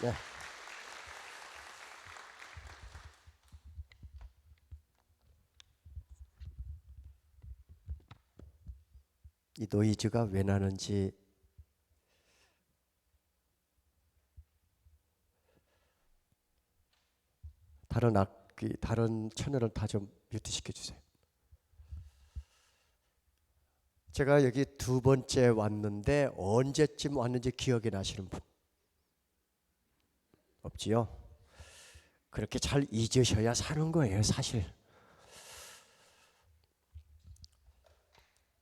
네. 이 노이즈가 왜 나는지 다른 악기, 다른 채널은 다 좀 뮤트 시켜주세요. 제가 여기 두 번째 왔는데 언제쯤 왔는지 기억이 나시는 분 없지요? 그렇게 잘 잊으셔야 사는 거예요, 사실.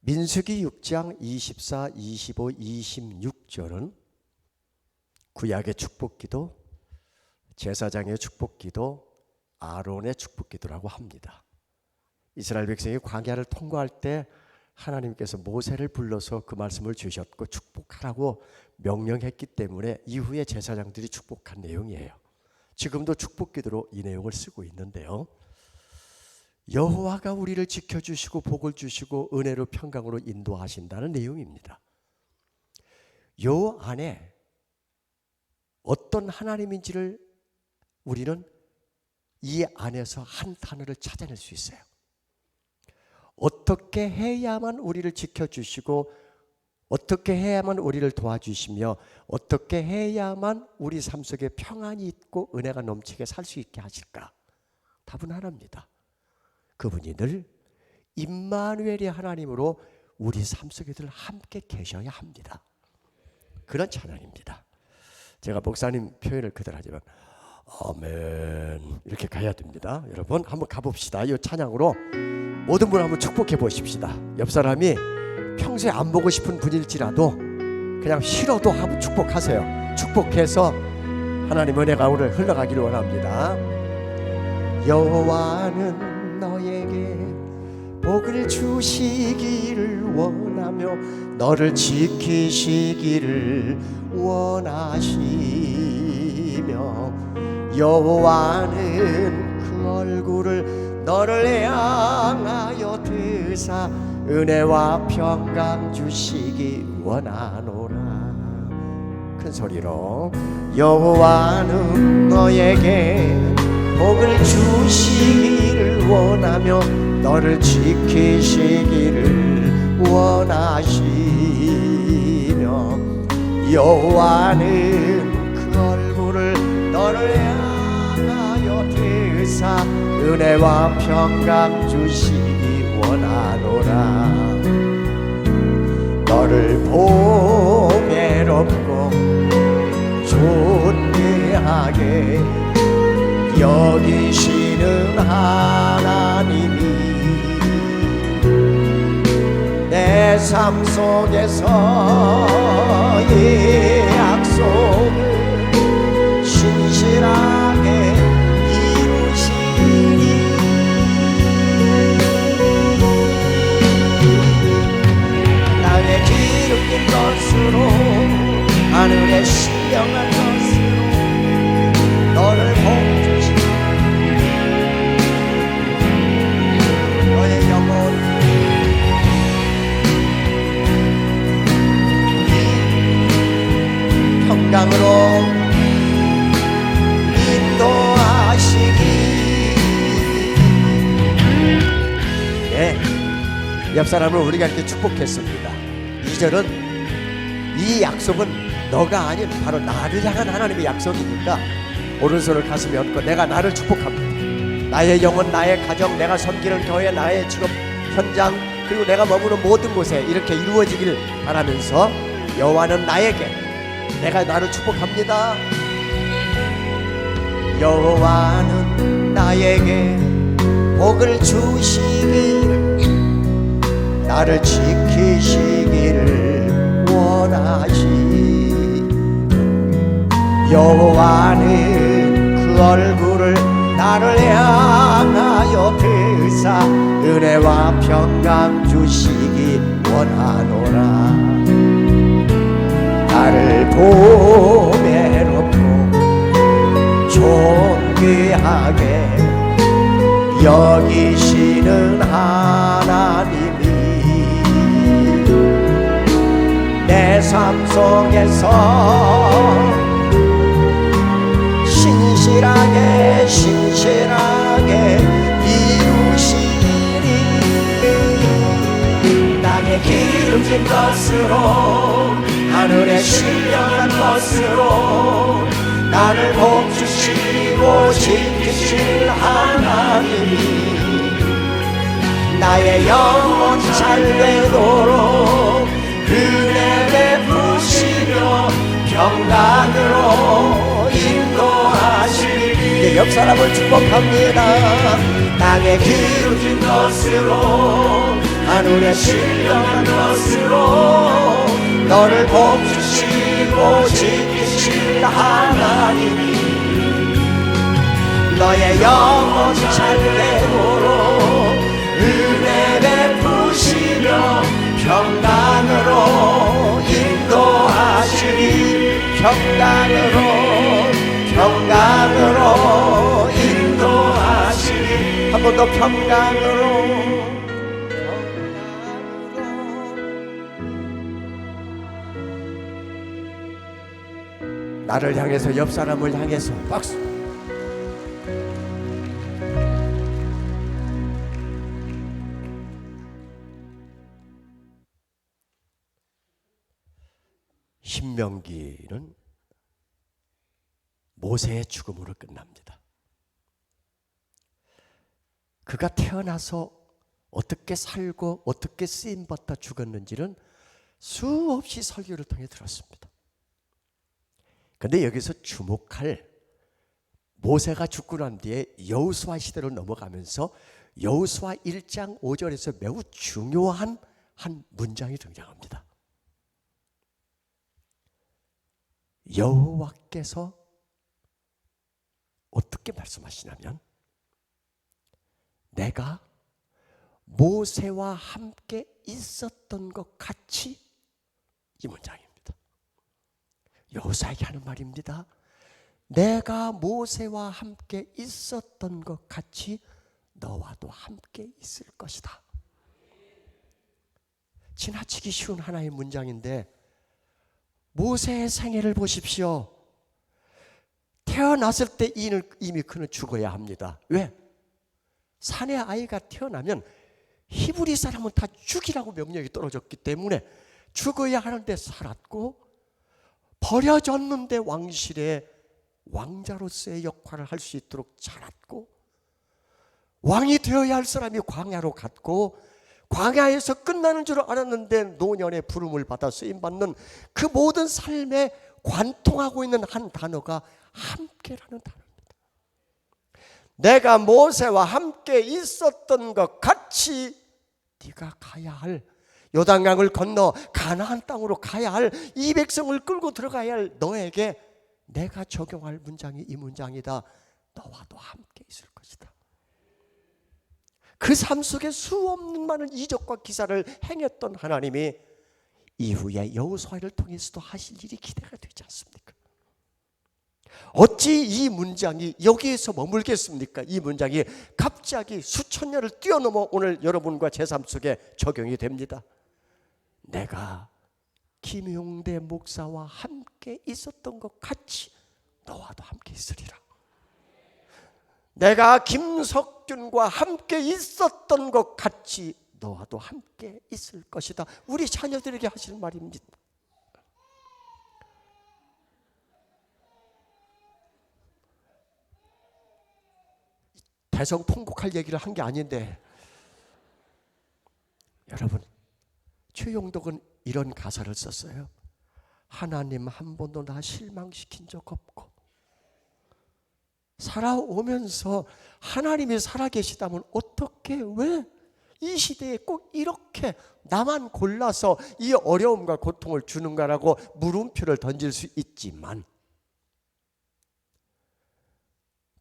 민수기 6장 24, 25, 26절은 구약의 축복기도, 제사장의 축복기도, 아론의 축복기도라고 합니다. 이스라엘 백성이 광야를 통과할 때 하나님께서 모세를 불러서 그 말씀을 주셨고 축복하라고 명령했기 때문에 이후에 제사장들이 축복한 내용이에요. 지금도 축복기도로 이 내용을 쓰고 있는데요. 여호와가 우리를 지켜주시고 복을 주시고 은혜로 평강으로 인도하신다는 내용입니다. 요 안에 어떤 하나님인지를 우리는 이 안에서 한 단어를 찾아낼 수 있어요. 어떻게 해야만 우리를 지켜주시고 어떻게 해야만 우리를 도와주시며 어떻게 해야만 우리 삶 속에 평안이 있고 은혜가 넘치게 살 수 있게 하실까? 답은 하나입니다. 그분이 늘 임마누엘의 하나님으로 우리 삶 속에 늘 함께 계셔야 합니다. 그런 찬양입니다. 제가 목사님 표현을 그대로 하지만 아멘 이렇게 가야 됩니다. 여러분 한번 가봅시다. 이 찬양으로 모든 분 한번 축복해 보십시다. 옆 사람이 평소에 안 보고 싶은 분일지라도 그냥 싫어도 한번 축복하세요. 축복해서 하나님 은혜가 오늘 흘러가기를 원합니다. 여호와는 너에게 복을 주시기를 원하며 너를 지키시기를 원하시며 여호와는 그 얼굴을 너를 향하여 드사 은혜와 평강 주시기 원하노라. 큰 소리로 여호와는 너에게 복을 주시기를 원하며 너를 지키시기를 원하시며 여호와는 그 얼굴을 너를 향하여 드사 은혜와 평강 주시기 원하노라. 너를 보배롭고 존귀하게 여기시는 하나님이 내 삶 속에서의 약속을 신실하게 이루시니 나의 기름진 것으로 하늘의 신령한 것으로 너를 복주시니 너의 영혼 평강으로 인도하시기. 네, 옆 사람을 우리가 이렇게 축복했습니다. 2절은 이 약속은 너가 아닌 바로 나를 향한 하나님의 약속이니까 오른손을 가슴에 얹고 내가 나를 축복합니다. 나의 영혼, 나의 가정, 내가 섬기는 교회, 나의 직업 현장 그리고 내가 머무는 모든 곳에 이렇게 이루어지길 바라면서 여호와는 나에게 내가 나를 축복합니다. 여호와는 나에게 복을 주시기를 나를 지키시기를 원하시. 여호와는 그 얼굴을 나를 향하여 드사 은혜와 평강 주시기 원하노라. 나를 보배롭고 존귀하게 여기시는 하나님이 내 삶 속에서 신실하게 이루시리. 땅에 기름진 것으로 하늘에 신령한 것으로 나를 복주시고 지키실 하나님이 나의 영혼 잘되도록 은혜 베푸시며 평강으로 인도하시리. 옆 사람을 축복합니다. 땅에 기름진 것으로 하늘에 신령한 것으로 너를 복주시고 지키실 하나님이 너의 영혼 잘되도록 은혜 베푸시며 평강으로 인도하시리. 평강으로 인도하시리. 한 번 더 평강으로. 나를 향해서 옆 사람을 향해서 박수. 신명기는 모세의 죽음으로 끝납니다. 그가 태어나서 어떻게 살고 어떻게 쓰임받다 죽었는지는 수없이 설교를 통해 들었습니다. 그런데 여기서 주목할, 모세가 죽고 난 뒤에 여호수아 시대로 넘어가면서 여호수아 1장 5절에서 매우 중요한 한 문장이 등장합니다. 여호와께서 어떻게 말씀하시냐면 내가 모세와 함께 있었던 것 같이, 이 문장입니다. 여호수아에게 하는 말입니다. 내가 모세와 함께 있었던 것 같이 너와도 함께 있을 것이다. 지나치기 쉬운 하나의 문장인데 모세의 생애를 보십시오. 태어났을 때 이미 그는 죽어야 합니다. 왜? 산의 아이가 태어나면 히브리 사람은 다 죽이라고 명령이 떨어졌기 때문에 죽어야 하는데 살았고, 버려졌는데 왕실의 왕자로서의 역할을 할 수 있도록 자랐고, 왕이 되어야 할 사람이 광야로 갔고, 광야에서 끝나는 줄 알았는데 노년의 부름을 받아 쓰임받는 그 모든 삶에 관통하고 있는 한 단어가 함께라는 단어입니다. 내가 모세와 함께 있었던 것 같이 네가 가야 할, 요단강을 건너 가나안 땅으로 가야 할, 이 백성을 끌고 들어가야 할 너에게 내가 적용할 문장이 이 문장이다. 너와도 함께 있을 것이다. 그 삶 속에 수없는 많은 이적과 기사를 행했던 하나님이 이후에 여호수아를 통해서도 하실 일이 기대가 되지 않습니까? 어찌 이 문장이 여기에서 머물겠습니까? 이 문장이 갑자기 수천 년을 뛰어넘어 오늘 여러분과 제 삶 속에 적용이 됩니다. 내가 김용대 목사와 함께 있었던 것 같이 너와도 함께 있으리라. 내가 김석균과 함께 있었던 것 같이 너와도 함께 있을 것이다. 우리 자녀들에게 하시는 말입니다. 대성통곡할 얘기를 한 게 아닌데, 여러분, 최용덕은 이런 가사를 썼어요. 하나님 한 번도 나 실망시킨 적 없고, 살아오면서 하나님이 살아계시다면 어떻게, 왜 이 시대에 꼭 이렇게 나만 골라서 이 어려움과 고통을 주는가라고 물음표를 던질 수 있지만,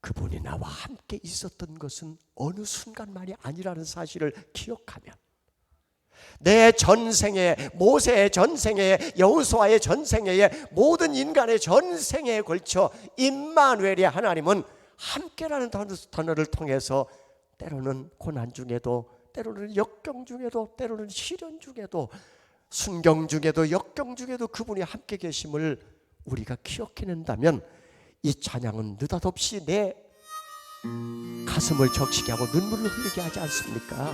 그분이 나와 함께 있었던 것은 어느 순간만이 아니라는 사실을 기억하면, 내 전생에, 모세의 전생에, 여호수아의 전생에, 모든 인간의 전생에 걸쳐 임마누엘의 하나님은 함께라는 단어를 통해서 때로는 고난 중에도, 때로는 역경 중에도, 때로는 시련 중에도 순경 중에도 역경 중에도 그분이 함께 계심을 우리가 기억해낸다면 이 찬양은 느닷없이 내 가슴을 적시게 하고 눈물을 흘리게 하지 않습니까?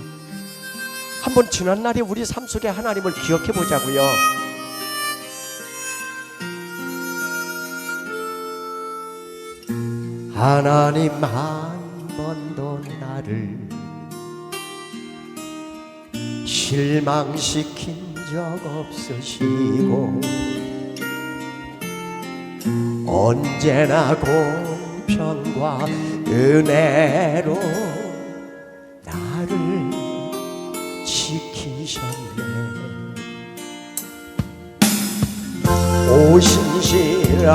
한번 지난날에 우리 삶 속에 하나님을 기억해 보자고요. 하나님 한 번도 나를 실망시킨 적 없으시고 언제나 공평과 은혜로 나를 지키셨네. 오 신실하신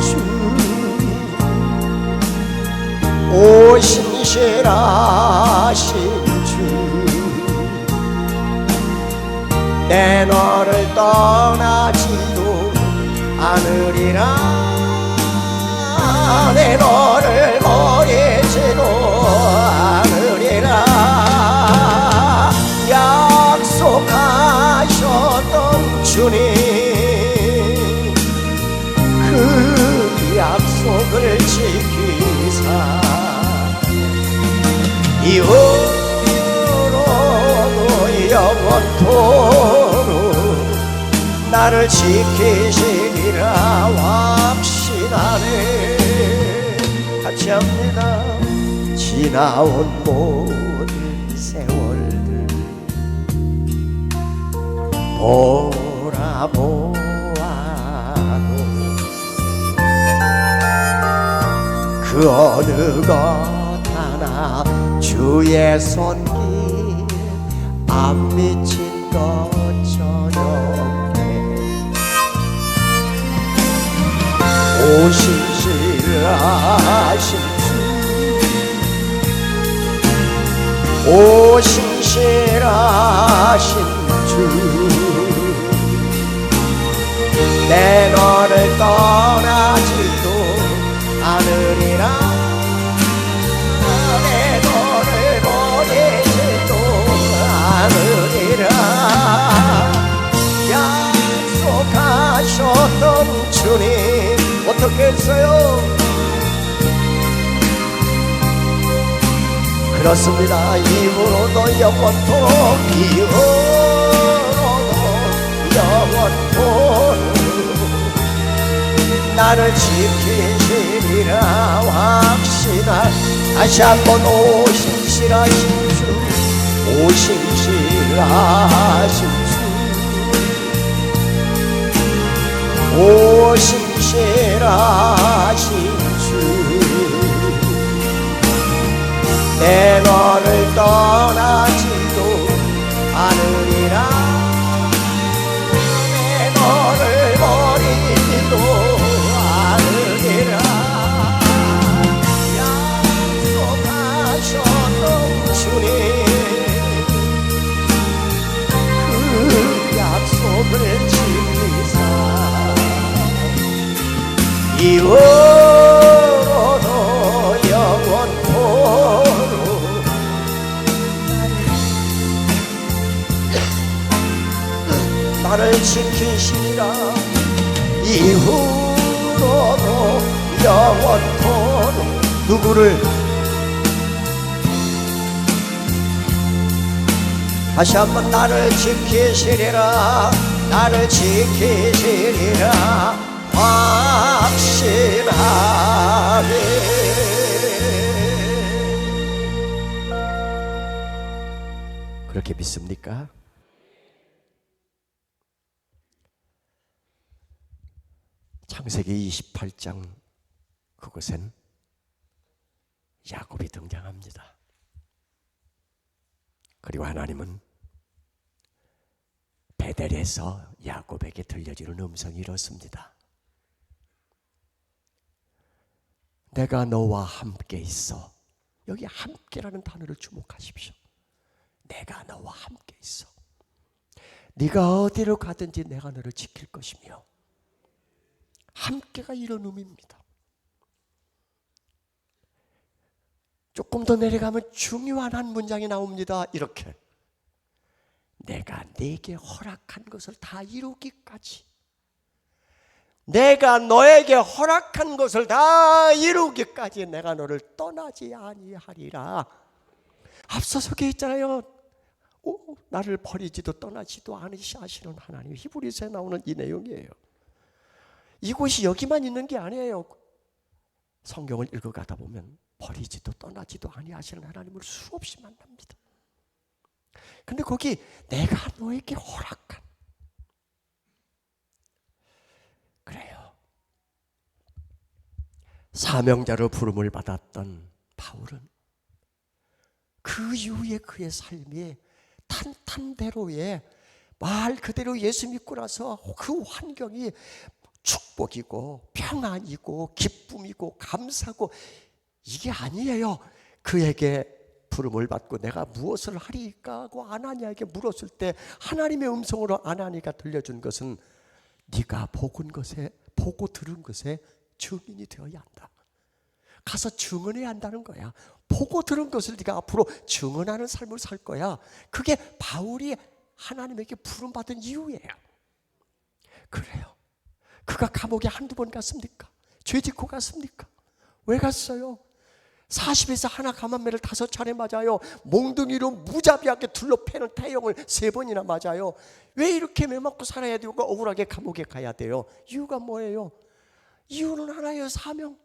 주, 오 신실하신 주, 내 너를 떠나지도 않으리라. 내 너를 버리지도 않으리라. 약속하셨던 주님, 그 약속을 지키사 이후로도 영원토록 나를 지키시리라 확신하네. 같이 합니다. 지나온 모든 세월들 돌아보아도 그 어느 것 하나 주의 손길 안 미친 것 전혀 오 신실하신 주, 오 신실하신 주, 내 너를 떠나지도 않으리라. 내 너를 버리지도 않으리라. 약속하셨던 주님 어떻게 했어요? 그렇습니다. 이후로도 영원토록, 이후로도 영원토록 나를 지키시리라 확신할. 다시 한번 오 신실하신 주, 오 신실하신 주, 오 신실하신 주, 내 너를 떠나지도 않으리라. 내 너를 버리지도 않으리라. 약속하셨던 주님, 그 약속을 지키사 이후로도 영원토록 나를 지키시라. 이후로도 영원토록 누구를? 다시 한번 나를 지키시리라. 나를 지키시리라 확신하게. 그렇게 믿습니까? 창세기 28장 그곳엔 야곱이 등장합니다. 그리고 하나님은 베델에서 야곱에게 들려주는 음성이 이렇습니다. 내가 너와 함께 있어. 여기 함께라는 단어를 주목하십시오. 내가 너와 함께 있어. 네가 어디로 가든지 내가 너를 지킬 것이며. 함께가 이런 의미입니다. 조금 더 내려가면 중요한 한 문장이 나옵니다. 이렇게 내가 네게 허락한 것을 다 이루기까지, 내가 너에게 허락한 것을 다 이루기까지 내가 너를 떠나지 아니하리라. 앞서서 있잖아요. 나를 버리지도 떠나지도 않으시는 하나님. 히브리서에 나오는 이 내용이에요. 이곳이 여기만 있는 게 아니에요. 성경을 읽어가다 보면 버리지도 떠나지도 아니하시는 하나님을 수없이 만납니다. 근데 거기 내가 너에게 허락한, 그래요. 사명자로 부름을 받았던 바울은 그 이후에 그의 삶이 탄탄대로의 말 그대로 예수 믿고 나서 그 환경이 축복이고 평안이고 기쁨이고 감사고 이게 아니에요. 그에게 부름을 받고 내가 무엇을 하리까 하고 아나니아에게 물었을 때 하나님의 음성으로 아나니아가 들려준 것은 네가 보고 들은 것에 증인이 되어야 한다. 가서 증언해야 한다는 거야. 보고 들은 것을 네가 앞으로 증언하는 삶을 살 거야. 그게 바울이 하나님에게 부름받은 이유예요. 그래요. 그가 감옥에 한두 번 갔습니까? 죄 짓고 갔습니까? 왜 갔어요? 40에서 하나 감한매를 5차례 맞아요. 몽둥이로 무자비하게 둘러 패는 태형을 3번이나 맞아요. 왜 이렇게 매맞고 살아야 되고 억울하게 감옥에 가야 돼요? 이유가 뭐예요? 이유는 하나예요. 사명.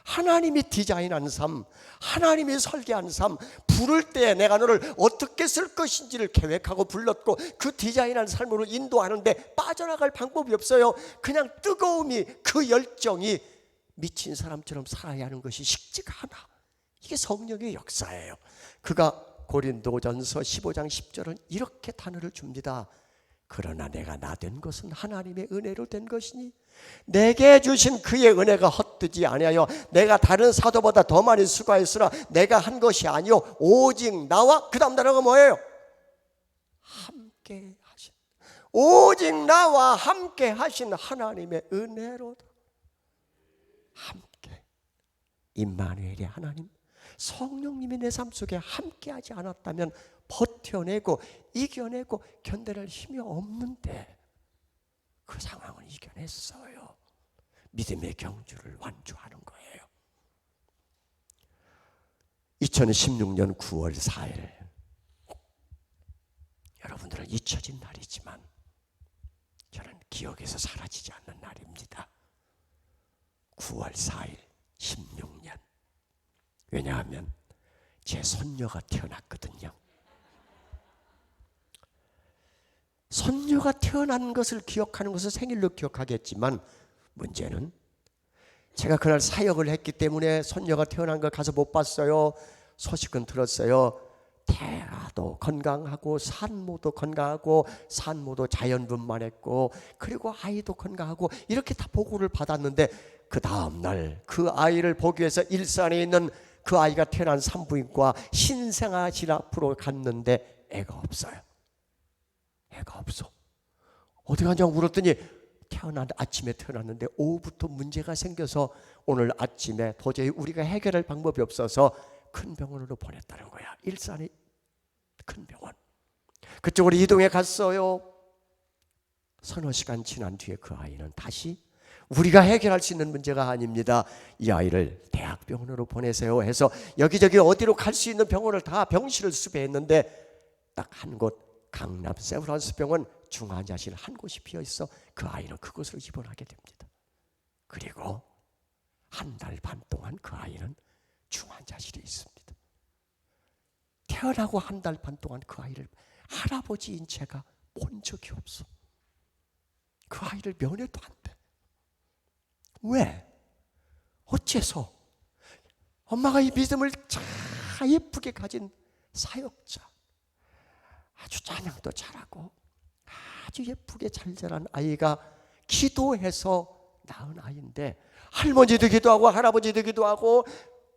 하나님이 디자인한 삶, 하나님이 설계한 삶, 부를 때 내가 너를 어떻게 쓸 것인지를 계획하고 불렀고 그 디자인한 삶으로 인도하는데 빠져나갈 방법이 없어요. 그냥 뜨거움이, 그 열정이 미친 사람처럼 살아야 하는 것이 쉽지가 않아. 이게 성령의 역사예요. 그가 고린도전서 15장 10절은 이렇게 단어를 줍니다. 그러나 내가 나 된 것은 하나님의 은혜로 된 것이니 내게 주신 그의 은혜가 헛되지 아니하여 내가 다른 사도보다 더 많이 수고하였으나 내가 한 것이 아니요 오직 나와, 그 다음 단어가 뭐예요? 함께 하신, 오직 나와 함께 하신 하나님의 은혜로다. 함께, 임마누엘의 하나님, 성령님이 내 삶 속에 함께하지 않았다면 버텨내고 이겨내고 견뎌낼 힘이 없는데 그 상황을 이겨냈어요. 믿음의 경주를 완주하는 거예요. 2016년 9월 4일, 여러분들은 잊혀진 날이지만 저는 기억에서 사라지지 않는 날입니다. 9월 4일 16년. 왜냐하면 제 손녀가 태어났거든요. 손녀가 태어난 것을 기억하는 것을 생일로 기억하겠지만 문제는 제가 그날 사역을 했기 때문에 손녀가 태어난 걸 가서 못 봤어요. 소식은 들었어요. 태아도 건강하고 산모도 건강하고 산모도 자연분만했고 그리고 아이도 건강하고 이렇게 다 보고를 받았는데 그 다음 날 그 아이를 보기 위해서 일산에 있는 그 아이가 태어난 산부인과 신생아실 앞으로 갔는데 애가 없어요. 애가 없어. 어디 갔냐고 물었더니 아침에 태어났는데 오후부터 문제가 생겨서 오늘 아침에 도저히 우리가 해결할 방법이 없어서 큰 병원으로 보냈다는 거야. 일산의 큰 병원. 그쪽으로 이동해 갔어요. 서너 시간 지난 뒤에 그 아이는 다시 우리가 해결할 수 있는 문제가 아닙니다. 이 아이를 대학병원으로 보내세요 해서 여기저기 어디로 갈 수 있는 병원을 다 병실을 수배했는데 딱 한 곳, 강남 세브란스 병원 중환자실 한 곳이 비어있어 그 아이는 그곳으로 입원하게 됩니다. 그리고 한 달 반 동안 그 아이는 중환자실에 있습니다. 태어나고 한 달 반 동안 그 아이를 할아버지인 제가 본 적이 없어. 그 아이를 면회도 안 돼. 왜? 어째서? 엄마가 이 믿음을 참 예쁘게 가진 사역자, 아주 찬양도 잘하고 아주 예쁘게 잘 자란 아이가 기도해서 낳은 아이인데 할머니도 기도하고 할아버지도 기도하고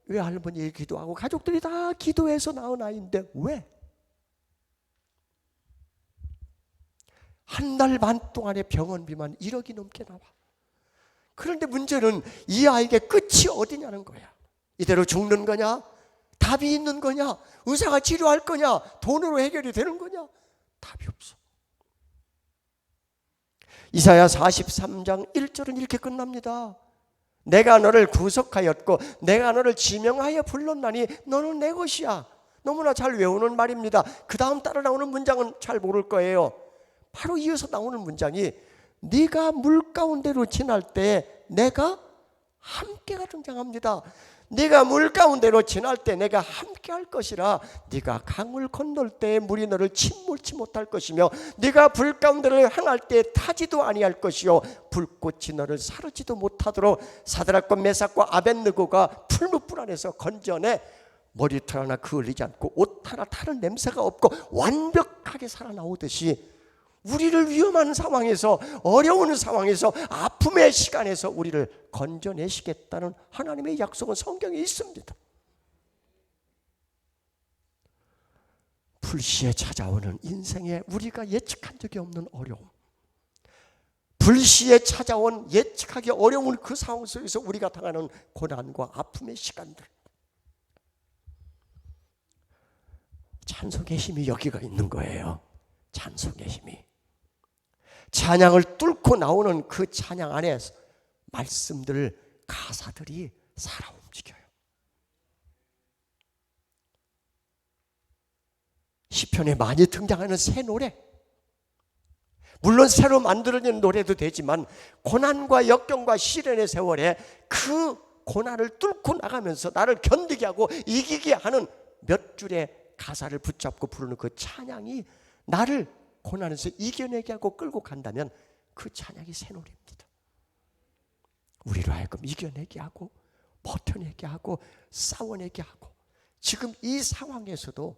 외할머니 기도하고 가족들이 다 기도해서 낳은 아이인데 왜? 한 달 반 동안의 병원비만 1억이 넘게 나와. 그런데 문제는 이 아이에게 끝이 어디냐는 거야. 이대로 죽는 거냐? 답이 있는 거냐? 의사가 치료할 거냐? 돈으로 해결이 되는 거냐? 답이 없어. 이사야 43장 1절은 이렇게 끝납니다. 내가 너를 구속하였고 내가 너를 지명하여 불렀나니 너는 내 것이야. 너무나 잘 외우는 말입니다. 그 다음 따라 나오는 문장은 잘 모를 거예요. 바로 이어서 나오는 문장이 네가 물 가운데로 지날 때 내가 함께가 등장합니다. 네가 물 가운데로 지날 때 내가 함께 할 것이라. 네가 강을 건널 때 물이 너를 침몰치 못할 것이며 네가 불 가운데를 향할 때 타지도 아니할 것이요 불꽃이 너를 사르지도 못하도록 사드락과 메삭과 아벳느고가 풀무불 안에서 건져내 머리털 하나 그을리지 않고 옷 하나 타는 냄새가 없고 완벽하게 살아나오듯이 우리를 위험한 상황에서, 어려운 상황에서, 아픔의 시간에서 우리를 건져내시겠다는 하나님의 약속은 성경에 있습니다. 불시에 찾아오는 인생에 우리가 예측한 적이 없는 어려움, 불시에 찾아온 예측하기 어려운 그 상황 속에서 우리가 당하는 고난과 아픔의 시간들, 찬송의 힘이 여기가 있는 거예요. 찬송의 힘이. 찬양을 뚫고 나오는 그 찬양 안에 말씀들, 가사들이 살아 움직여요. 시편에 많이 등장하는 새 노래, 물론 새로 만들어진 노래도 되지만 고난과 역경과 시련의 세월에 그 고난을 뚫고 나가면서 나를 견디게 하고 이기게 하는 몇 줄의 가사를 붙잡고 부르는 그 찬양이 나를 고난에서 이겨내게 하고 끌고 간다면 그 찬양이 새 노래입니다. 우리로 하여금 이겨내게 하고 버텨내게 하고 싸워내게 하고 지금 이 상황에서도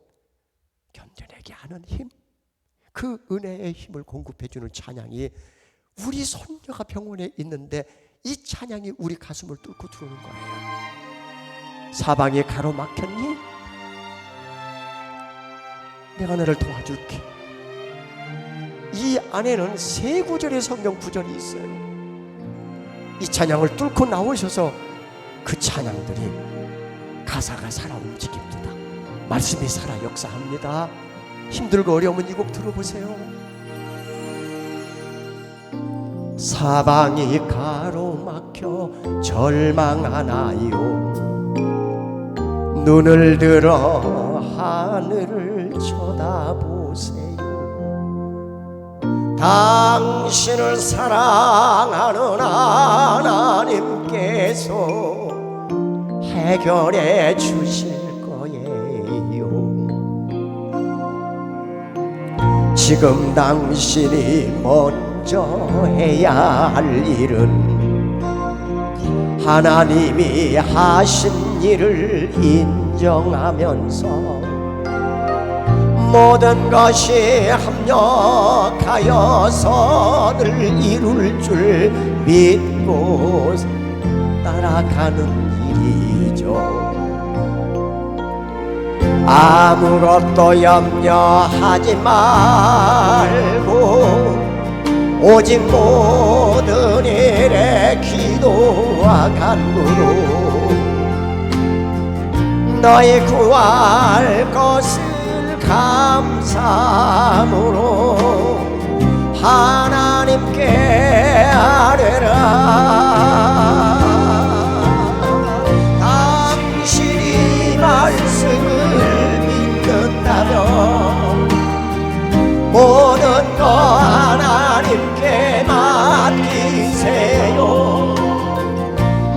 견뎌내게 하는 힘, 그 은혜의 힘을 공급해 주는 찬양이 우리 손녀가 병원에 있는데 이 찬양이 우리 가슴을 뚫고 들어오는 거예요. 사방이 가로막혔니? 내가 너를 도와줄게. 이 안에는 세 구절의 성경 구절이 있어요. 이 찬양을 뚫고 나오셔서 그 찬양들이 가사가 살아 움직입니다. 말씀이 살아 역사합니다. 힘들고 어려우면 이 곡 들어보세요. 사방이 가로막혀 절망하나요. 눈을 들어 하늘을 쳐다보세요. 당신을 사랑하는 하나님께서 해결해 주실 거예요. 지금 당신이 먼저 해야 할 일은 하나님이 하신 일을 인정하면서 모든 것이 합력하여 선을 이룰 줄 믿고 따라가는 일이죠. 아무것도 염려하지 말고 오직 모든 일에 기도와 간구로 너희 구할 것을 감사함으로 하나님께 아뢰라. 당신이 말씀을 믿는다면 모든 거 하나님께 맡기세요.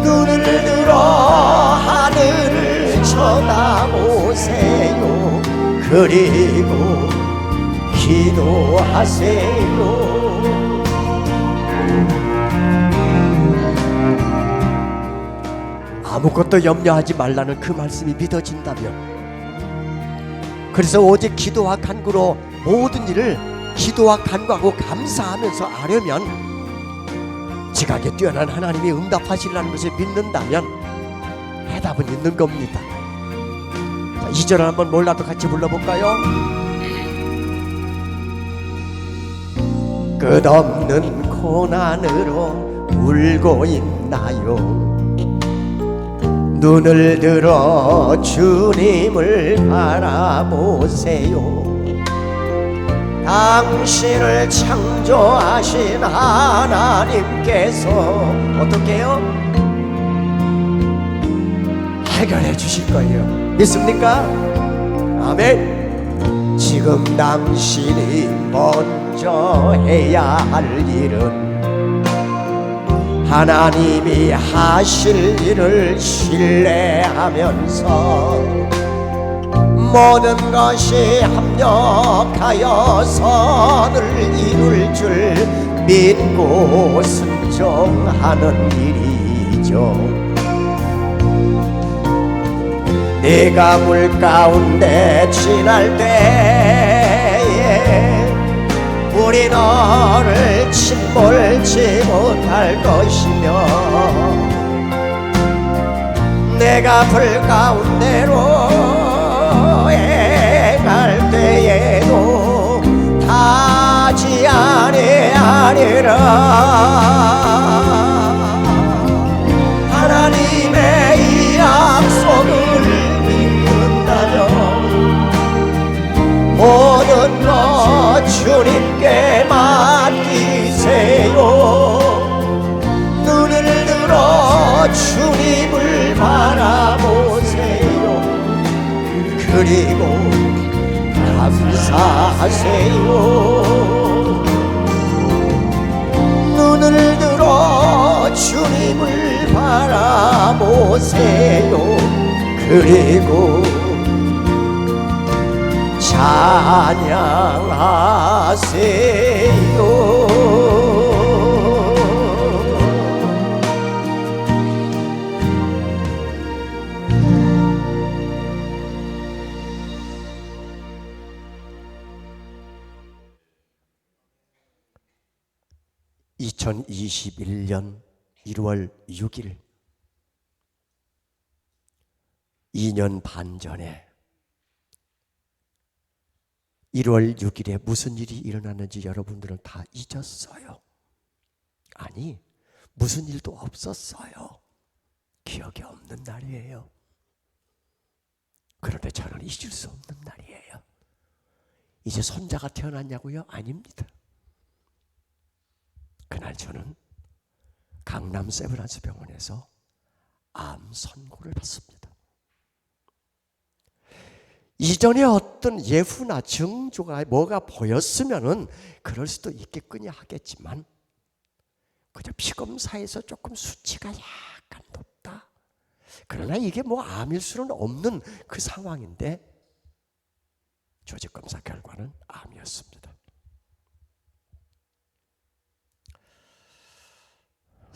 눈을 들어 하늘을 쳐다보세요. 그리고 기도하세요. 아무것도 염려하지 말라는 그 말씀이 믿어진다면, 그래서 오직 기도와 간구로 모든 일을 기도와 간구하고 감사하면서 아뢰면 지각에 뛰어난 하나님이 응답하시려는 것을 믿는다면 해답은 있는 겁니다. 자, 2절을 한번 몰라도 같이 불러볼까요? 끝없는 고난으로 울고 있나요? 눈을 들어 주님을 바라보세요. 당신을 창조하신 하나님께서 어떻게 해요? 해결해 주실 거예요. 믿습니까? 아멘. 지금 당신이 먼저 해야 할 일은 하나님이 하실 일을 신뢰하면서 모든 것이 합력하여 선을 이룰 줄 믿고 순종하는 일이죠. 네가 물 가운데 지날 때에 우리 너를 침몰치 못할 것이며 내가 불 가운데로 행할 때에도 타지 아니하리라. 하나님의 이 약속을 믿는다면 모든 것 주님께 맡기세요. 눈을 들어 주님을 바라보세요. 그리고 감사하세요. 눈을 들어 주님을 바라보세요. 그리고 찬양하세요. 2021년 1월 6일 2년 반 전에 1월 6일에 무슨 일이 일어났는지 여러분들은 다 잊었어요. 아니, 무슨 일도 없었어요. 기억이 없는 날이에요. 그런데 저는 잊을 수 없는 날이에요. 이제 손자가 태어났냐고요? 아닙니다. 그날 저는 강남 세브란스 병원에서 암 선고를 받습니다. 이전에 어떤 예후나 징조가 뭐가 보였으면은 그럴 수도 있겠거니 하겠지만 그저 피검사에서 조금 수치가 약간 높다. 그러나 이게 뭐 암일 수는 없는 그 상황인데 조직검사 결과는 암이었습니다.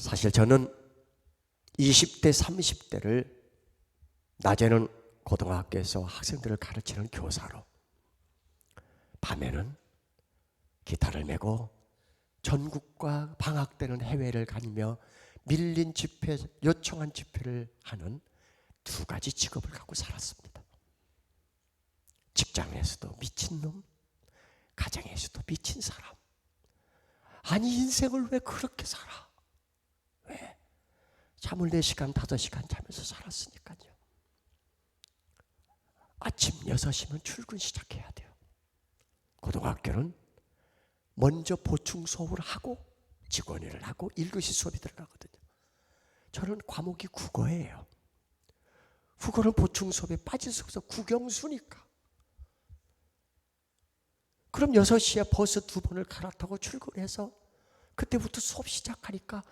사실 저는 20대, 30대를 낮에는 고등학교에서 학생들을 가르치는 교사로, 밤에는 기타를 메고 전국과 방학 때는 해외를 다니며 밀린 집회, 요청한 집회를 하는 두 가지 직업을 갖고 살았습니다. 직장에서도 미친놈, 가정에서도 미친 사람. 아니, 인생을 왜 그렇게 살아? 왜? 잠을 4시간, 5시간 자면서 살았으니까요. 아침 6시면 출근 시작해야 돼요. 고등학교는 먼저 보충 수업을 하고 직원회를 하고 1교시 수업이 들어가거든요. 저는 과목이 국어예요. 국어는 보충 수업에 빠질 수 없어. 국영수니까. 그럼 6시에 버스 2번을 갈아타고 출근해서 그때부터 수업 시작하니까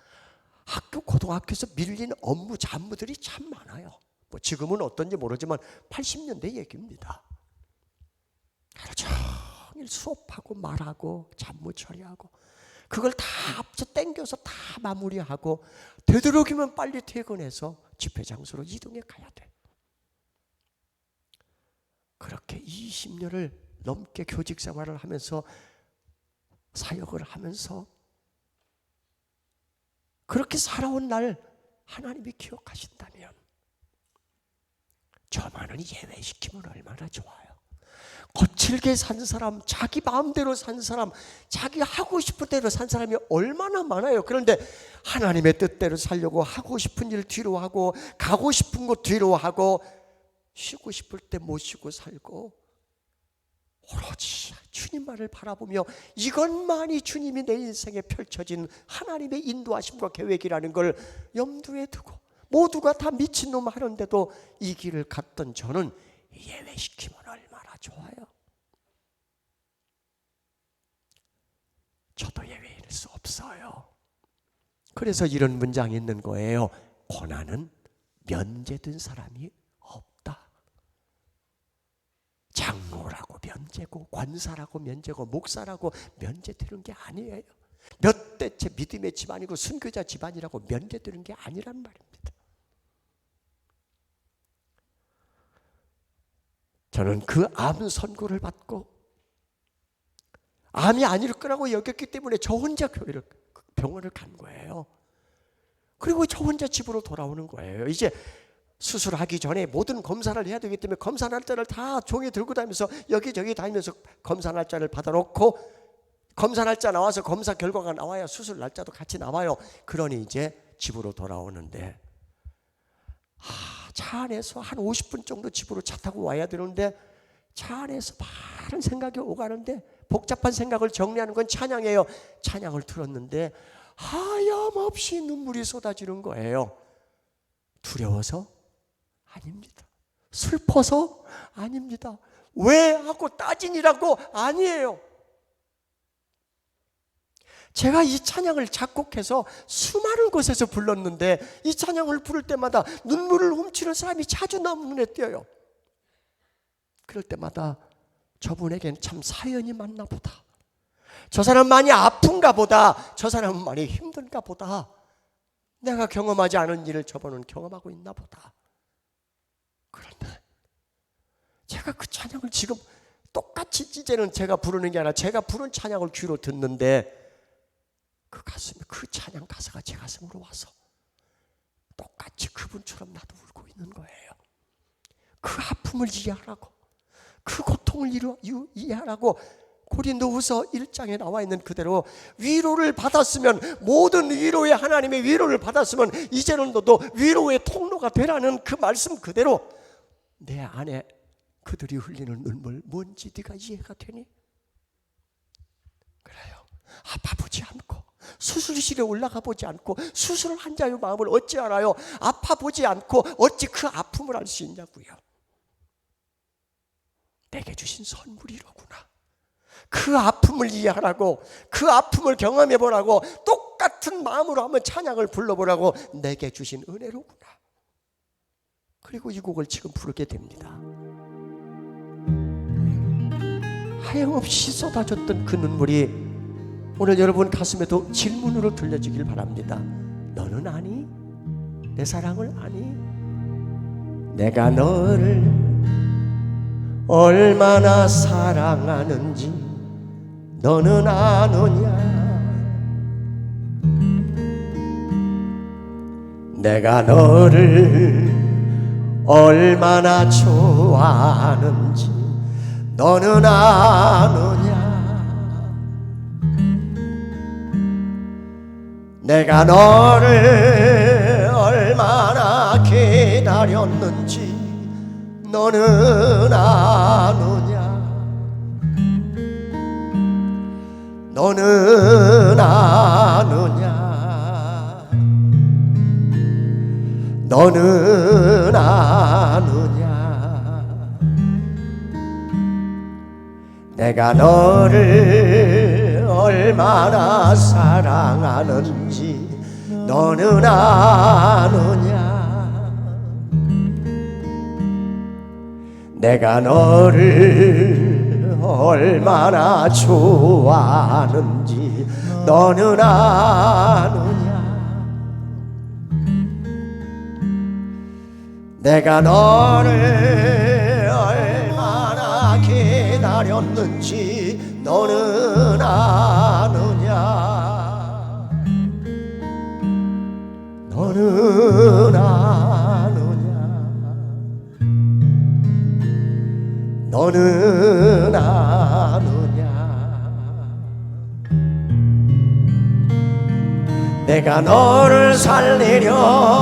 학교 고등학교에서 밀린 업무 잡무들이 참 많아요. 뭐 지금은 어떤지 모르지만 80년대 얘기입니다. 하루 종일 수업하고 말하고 잡무 처리하고 그걸 다 앞서 땡겨서 다 마무리하고 되도록이면 빨리 퇴근해서 집회 장소로 이동해 가야 돼. 그렇게 20년을 넘게 교직 생활을 하면서 사역을 하면서 그렇게 살아온 날 하나님이 기억하신다면 저만은 예외시키면 얼마나 좋아요. 거칠게 산 사람, 자기 마음대로 산 사람, 자기 하고 싶은 대로 산 사람이 얼마나 많아요. 그런데 하나님의 뜻대로 살려고 하고 싶은 일 뒤로 하고 가고 싶은 곳 뒤로 하고 쉬고 싶을 때 못 쉬고 살고 오로지 주님만을 바라보며 이것만이 주님이 내 인생에 펼쳐진 하나님의 인도하심과 계획이라는 걸 염두에 두고 모두가 다 미친놈 하는데도 이 길을 갔던 저는 예외시키면 얼마나 좋아요. 저도 예외일 수 없어요. 그래서 이런 문장이 있는 거예요. 고난은 면제된 사람이 없다. 장로라고 면제고 권사라고 면제고 목사라고 면제되는 게 아니에요. 몇 대째 믿음의 집안이고 순교자 집안이라고 면제되는 게 아니란 말입니다. 저는 그 암 선고를 받고 암이 아닐 거라고 여겼기 때문에 저 혼자 병원을 간 거예요. 그리고 저 혼자 집으로 돌아오는 거예요. 이제 수술하기 전에 모든 검사를 해야 되기 때문에 검사 날짜를 다 종이 들고 다니면서 여기저기 다니면서 검사 날짜를 받아놓고 검사 날짜 나와서 검사 결과가 나와야 수술 날짜도 같이 나와요. 그러니 이제 집으로 돌아오는데 차 안에서 한 50분 정도 집으로 차 타고 와야 되는데 차 안에서 많은 생각이 오가는데 복잡한 생각을 정리하는 건 찬양이에요. 찬양을 틀었는데 하염없이 눈물이 쏟아지는 거예요. 두려워서? 아닙니다. 슬퍼서? 아닙니다. 왜? 하고 따지니라고? 아니에요. 제가 이 찬양을 작곡해서 수많은 곳에서 불렀는데 이 찬양을 부를 때마다 눈물을 훔치는 사람이 자주 눈에 띄어요. 그럴 때마다 저분에겐 참 사연이 많나 보다. 저 사람 많이 아픈가 보다. 저 사람은 많이 힘든가 보다. 내가 경험하지 않은 일을 저분은 경험하고 있나 보다. 그런데 제가 그 찬양을 지금 똑같이 이제는 제가 부르는 게 아니라 제가 부른 찬양을 귀로 듣는데 그 가슴에 그 찬양 가사가 제 가슴으로 와서 똑같이 그분처럼 나도 울고 있는 거예요. 그 아픔을 이해하라고, 그 고통을 이해하라고 고린도후서 1장에 나와 있는 그대로 위로를 받았으면, 모든 위로의 하나님의 위로를 받았으면 이제는 너도 위로의 통로가 되라는 그 말씀 그대로 내 안에 그들이 흘리는 눈물 뭔지 네가 이해가 되니? 그래요. 아파보지 않고 수술실에 올라가 보지 않고 수술을 한 자의 마음을 어찌 알아요? 아파보지 않고 어찌 그 아픔을 알 수 있냐고요. 내게 주신 선물이로구나. 그 아픔을 이해하라고, 그 아픔을 경험해보라고, 똑같은 마음으로 한번 찬양을 불러보라고 내게 주신 은혜로구나. 그리고 이 곡을 지금 부르게 됩니다. 하염없이 쏟아졌던 그 눈물이 오늘 여러분 가슴에도 질문으로 들려지길 바랍니다. 너는 아니? 내 사랑을 아니? 내가 너를 얼마나 사랑하는지 너는 아느냐? 내가 너를 얼마나 좋아하는지 너는 아느냐? 내가 너를 얼마나 기다렸는지 너는 아느냐? 너는 아느냐? 너는 아느냐? 내가 너를 얼마나 사랑하는지 너는 아느냐? 내가 너를 얼마나 좋아하는지 너는 아느냐? 내가 너를 얼마나 기다렸는지 너는 아느냐? 너는 아느냐? 너는 아느냐? 내가 너를 살리려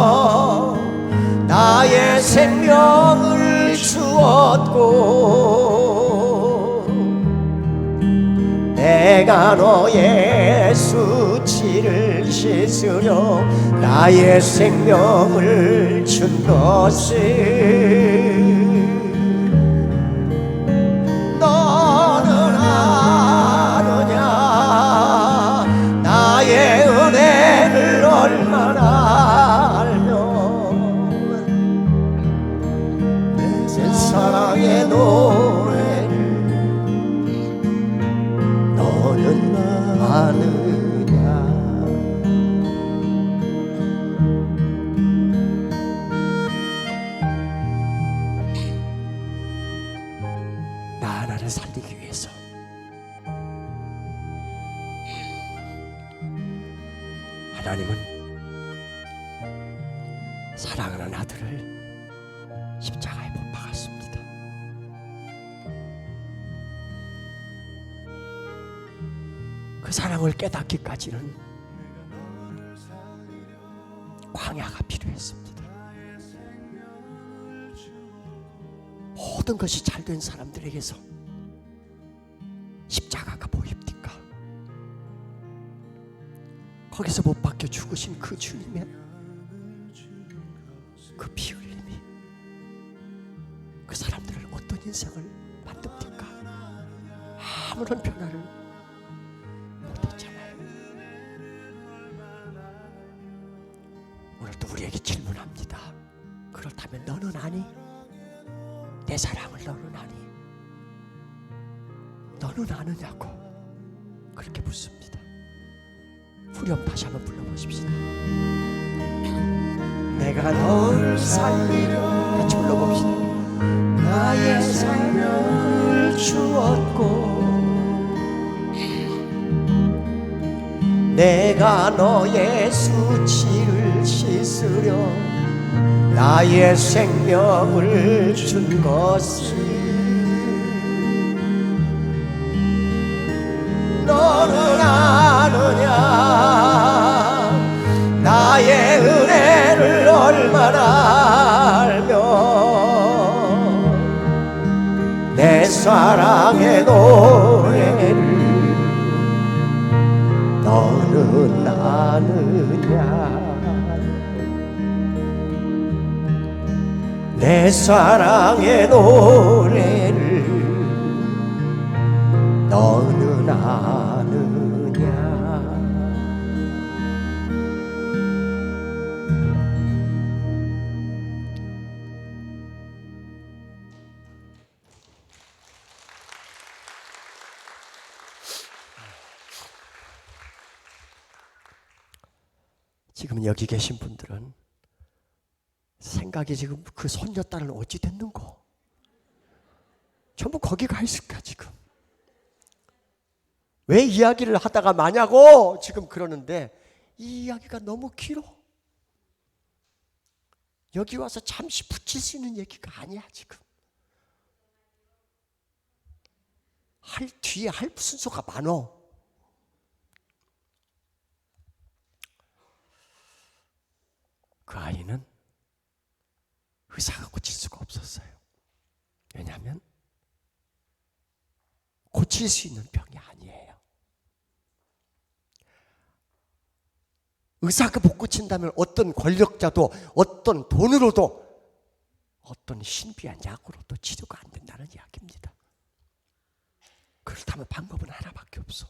나의 생명을 주었고 내가 너의 수치를 씻으려 나의 생명을 준 것은 너는 아느냐 나의 은혜를 얼마나 알면 내 사랑의 노래를 너는 아느냐. 나 하나를 살리기 위해서 하나님은 사랑하는 아들을 십자가에 못 박았습니다. 그 사랑을 깨닫기까지는 광야가 필요했습니다. 모든 것이 잘된 사람들에게서 십자가가 보입니까? 거기서 못 박혀 죽으신 그 주님의 그 피 흘림이 그 사람들을 어떤 인생을 만듭니까? 아무런 변화를 못했잖아요. 오늘도 우리에게 질문합니다. 그렇다면 너는 아니? 내 사랑을 너는 아니? 너는 아느냐고 그렇게 묻습니다. 후렴 다시 한번 불러보십시다. 내가 너를 살리려 같이 불러봅시다. 나의 생명을 주었고 내가 너의 수치를 씻으려 나의 생명을 준 것은 너는 아느냐 나의 은혜를 얼마나 알면 내 사랑의 노래를 너는 아느냐. 내 사랑의 노래를 너는 아느냐. 지금 여기 계신 분들은 생각이 지금 그 손녀딸은 어찌 됐는고? 전부 거기 가 있을까 지금? 왜 이야기를 하다가 마냐고 지금 그러는데 이 이야기가 너무 길어. 여기 와서 잠시 붙일 수 있는 얘기가 아니야 지금. 뒤에 할 순서가 많어. 그 아이는 의사가 고칠 수가 없었어요. 왜냐하면 고칠 수 있는 병이 아니에요. 의사가 못 고친다면 어떤 권력자도 어떤 돈으로도 어떤 신비한 약으로도 치료가 안 된다는 이야기입니다. 그렇다면 방법은 하나밖에 없어.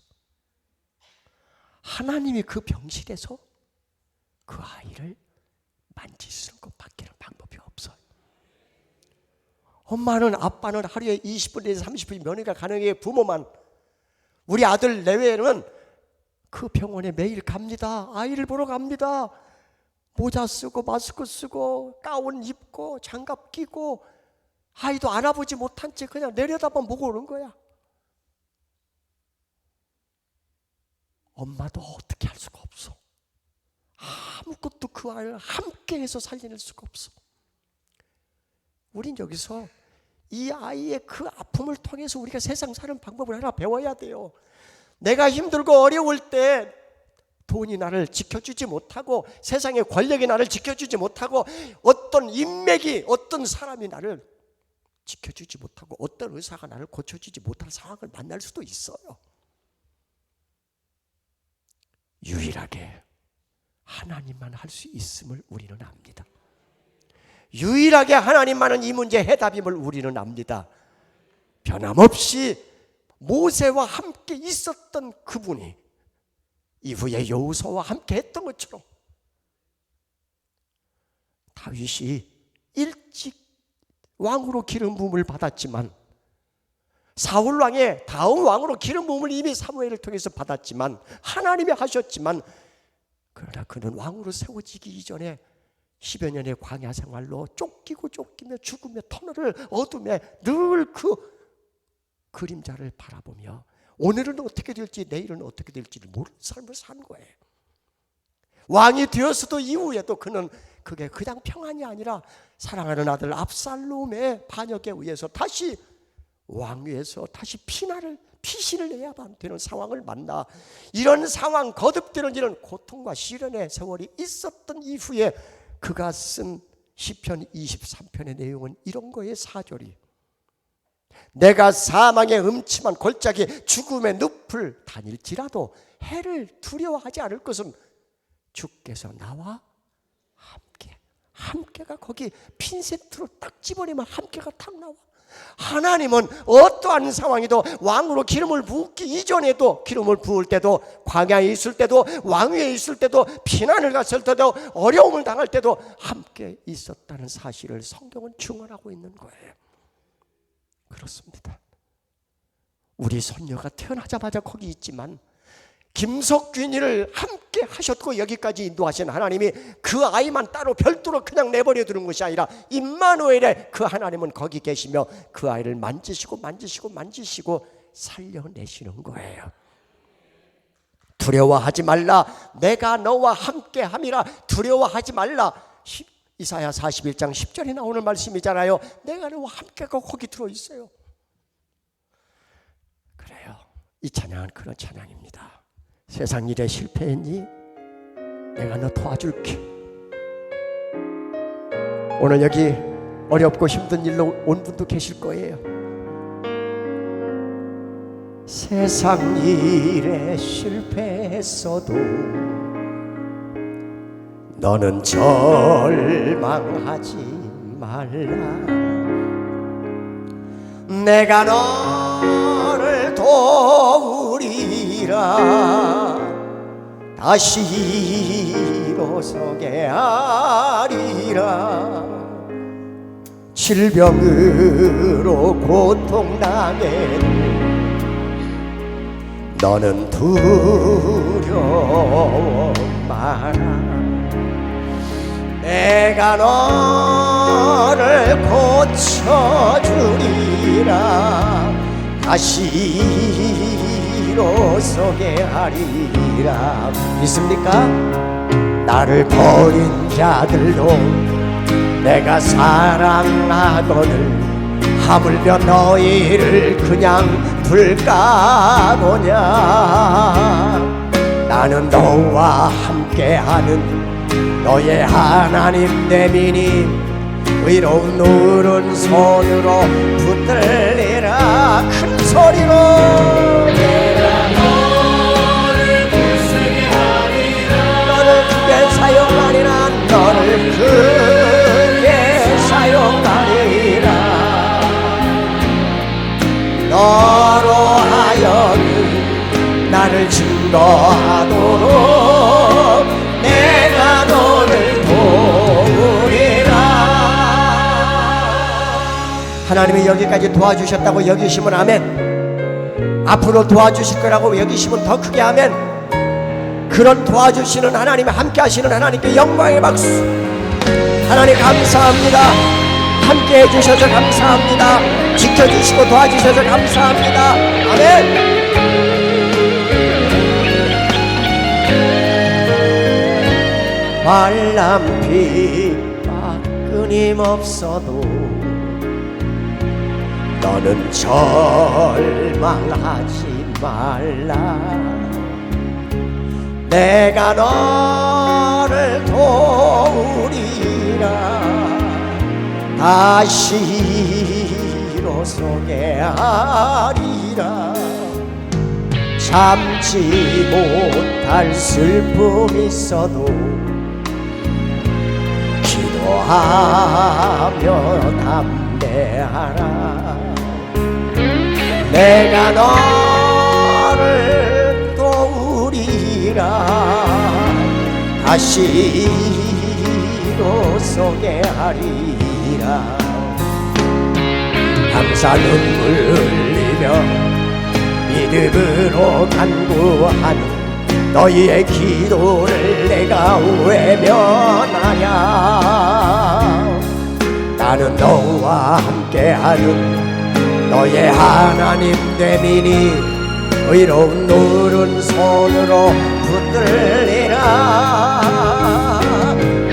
하나님이 그 병실에서 그 아이를 만지시는 것밖에는 방법이 없어요. 엄마는 아빠는 하루에 20분에서 30분이 면회가 가능해. 부모만. 우리 아들 내외는 그 병원에 매일 갑니다. 아이를 보러 갑니다. 모자 쓰고 마스크 쓰고 가운 입고 장갑 끼고 아이도 안아보지 못한 채 그냥 내려다만 보고 오는 거야. 엄마도 어떻게 할 수가 없어. 아무것도 그 아이를 함께해서 살려낼 수가 없어. 우린 여기서 이 아이의 그 아픔을 통해서 우리가 세상 사는 방법을 하나 배워야 돼요. 내가 힘들고 어려울 때 돈이 나를 지켜주지 못하고 세상의 권력이 나를 지켜주지 못하고 어떤 인맥이 어떤 사람이 나를 지켜주지 못하고 어떤 의사가 나를 고쳐주지 못할 상황을 만날 수도 있어요. 유일하게 하나님만 할 수 있음을 우리는 압니다. 유일하게 하나님만은 이 문제 해답임을 우리는 압니다. 변함없이 모세와 함께 있었던 그분이 이후에 여호수아와 함께 했던 것처럼 다윗이 일찍 왕으로 기름 부음을 받았지만, 사울 왕의 다음 왕으로 기름 부음을 이미 사무엘을 통해서 받았지만, 하나님이 하셨지만, 그러나 그는 왕으로 세워지기 이전에 10여 년의 광야 생활로 쫓기고 쫓기며 죽으며 터널을 어둠에 늘 그 그림자를 바라보며 오늘은 어떻게 될지 내일은 어떻게 될지 모르는 삶을 산 거예요. 왕이 되었어도 이후에도 그는 그게 그냥 평안이 아니라 사랑하는 아들 압살롬의 반역에 의해서 다시 왕위에서 다시 피신을 해야 되는 상황을 만나, 이런 상황, 거듭되는 이런 고통과 시련의 세월이 있었던 이후에 그가 쓴 시편 23편의 내용은 이런 거에 4절이, 내가 사망의 음침한 골짜기 죽음의 늪을 다닐지라도 해를 두려워하지 않을 것은 주께서 나와 함께가 거기 핀셋으로 딱 집어내면 함께가 탁 나와. 하나님은 어떠한 상황이도 왕으로 기름을 붓기 이전에도, 기름을 부을 때도, 광야에 있을 때도, 왕위에 있을 때도, 피난을 갔을 때도, 어려움을 당할 때도 함께 있었다는 사실을 성경은 증언하고 있는 거예요. 그렇습니다. 우리 손녀가 태어나자마자 거기 있지만 김석균이를 함께 하셨고 여기까지 인도하신 하나님이 그 아이만 따로 별도로 그냥 내버려 두는 것이 아니라 임마누엘의 그 하나님은 거기 계시며 그 아이를 만지시고 살려내시는 거예요. 두려워하지 말라, 내가 너와 함께 함이라. 두려워하지 말라. 이사야 41장 10절에 나오는 말씀이잖아요. 내가 너와 함께가 거기 들어있어요. 그래요. 이 찬양은 그런 찬양입니다. 세상 일에 실패했니? 내가 너 도와줄게. 오늘 여기 어렵고 힘든 일로 온 분도 계실 거예요. 세상 일에 실패했어도 너는 절망하지 말라. 내가 너를 도우리라. 다시 일어서게 하리라. 질병으로 고통당해도 너는 두려워 마라. 내가 너를 고쳐주리라. 다시 일어서게 하리라. 믿습니까? 나를 버린 자들도 내가 사랑하거늘 하물며 너희를 그냥 둘까 보냐. 나는 너와 함께하는 너의 하나님 대민이 의로운 오른손으로 붙들리라. 큰 소리로 내가 너를 불쌍히 하리라. 너를 크게 사용하리라. 너를 크게 사용하리라. 너로 하여금 나를 증거하도록 내가 너를 도우리라. 하나님이 여기까지 도와주셨다고 여기시면 아멘. 앞으로 도와주실 거라고 여기시면 더 크게 아멘. 그런 도와주시는 하나님, 함께 하시는 하나님께 영광의 박수. 하나님 감사합니다. 함께 해주셔서 감사합니다. 지켜주시고 도와주셔서 감사합니다. 아멘. 말람 핍박 끊임없어도 너는 절망하지 말라. 내가 너를 도우리라. 다시 일어서게 하리라. 참지 못할 슬픔이 있어도 기도하며 담대하라. 내가 너를 도우리라. 다시 소개하리라. 항상 눈물 흘리며 믿음으로 간구하는 너희의 기도를 내가 외면하냐. 나는 너와 함께하는 너의 하나님 됨이니 의로운 오른손으로 붙들리라.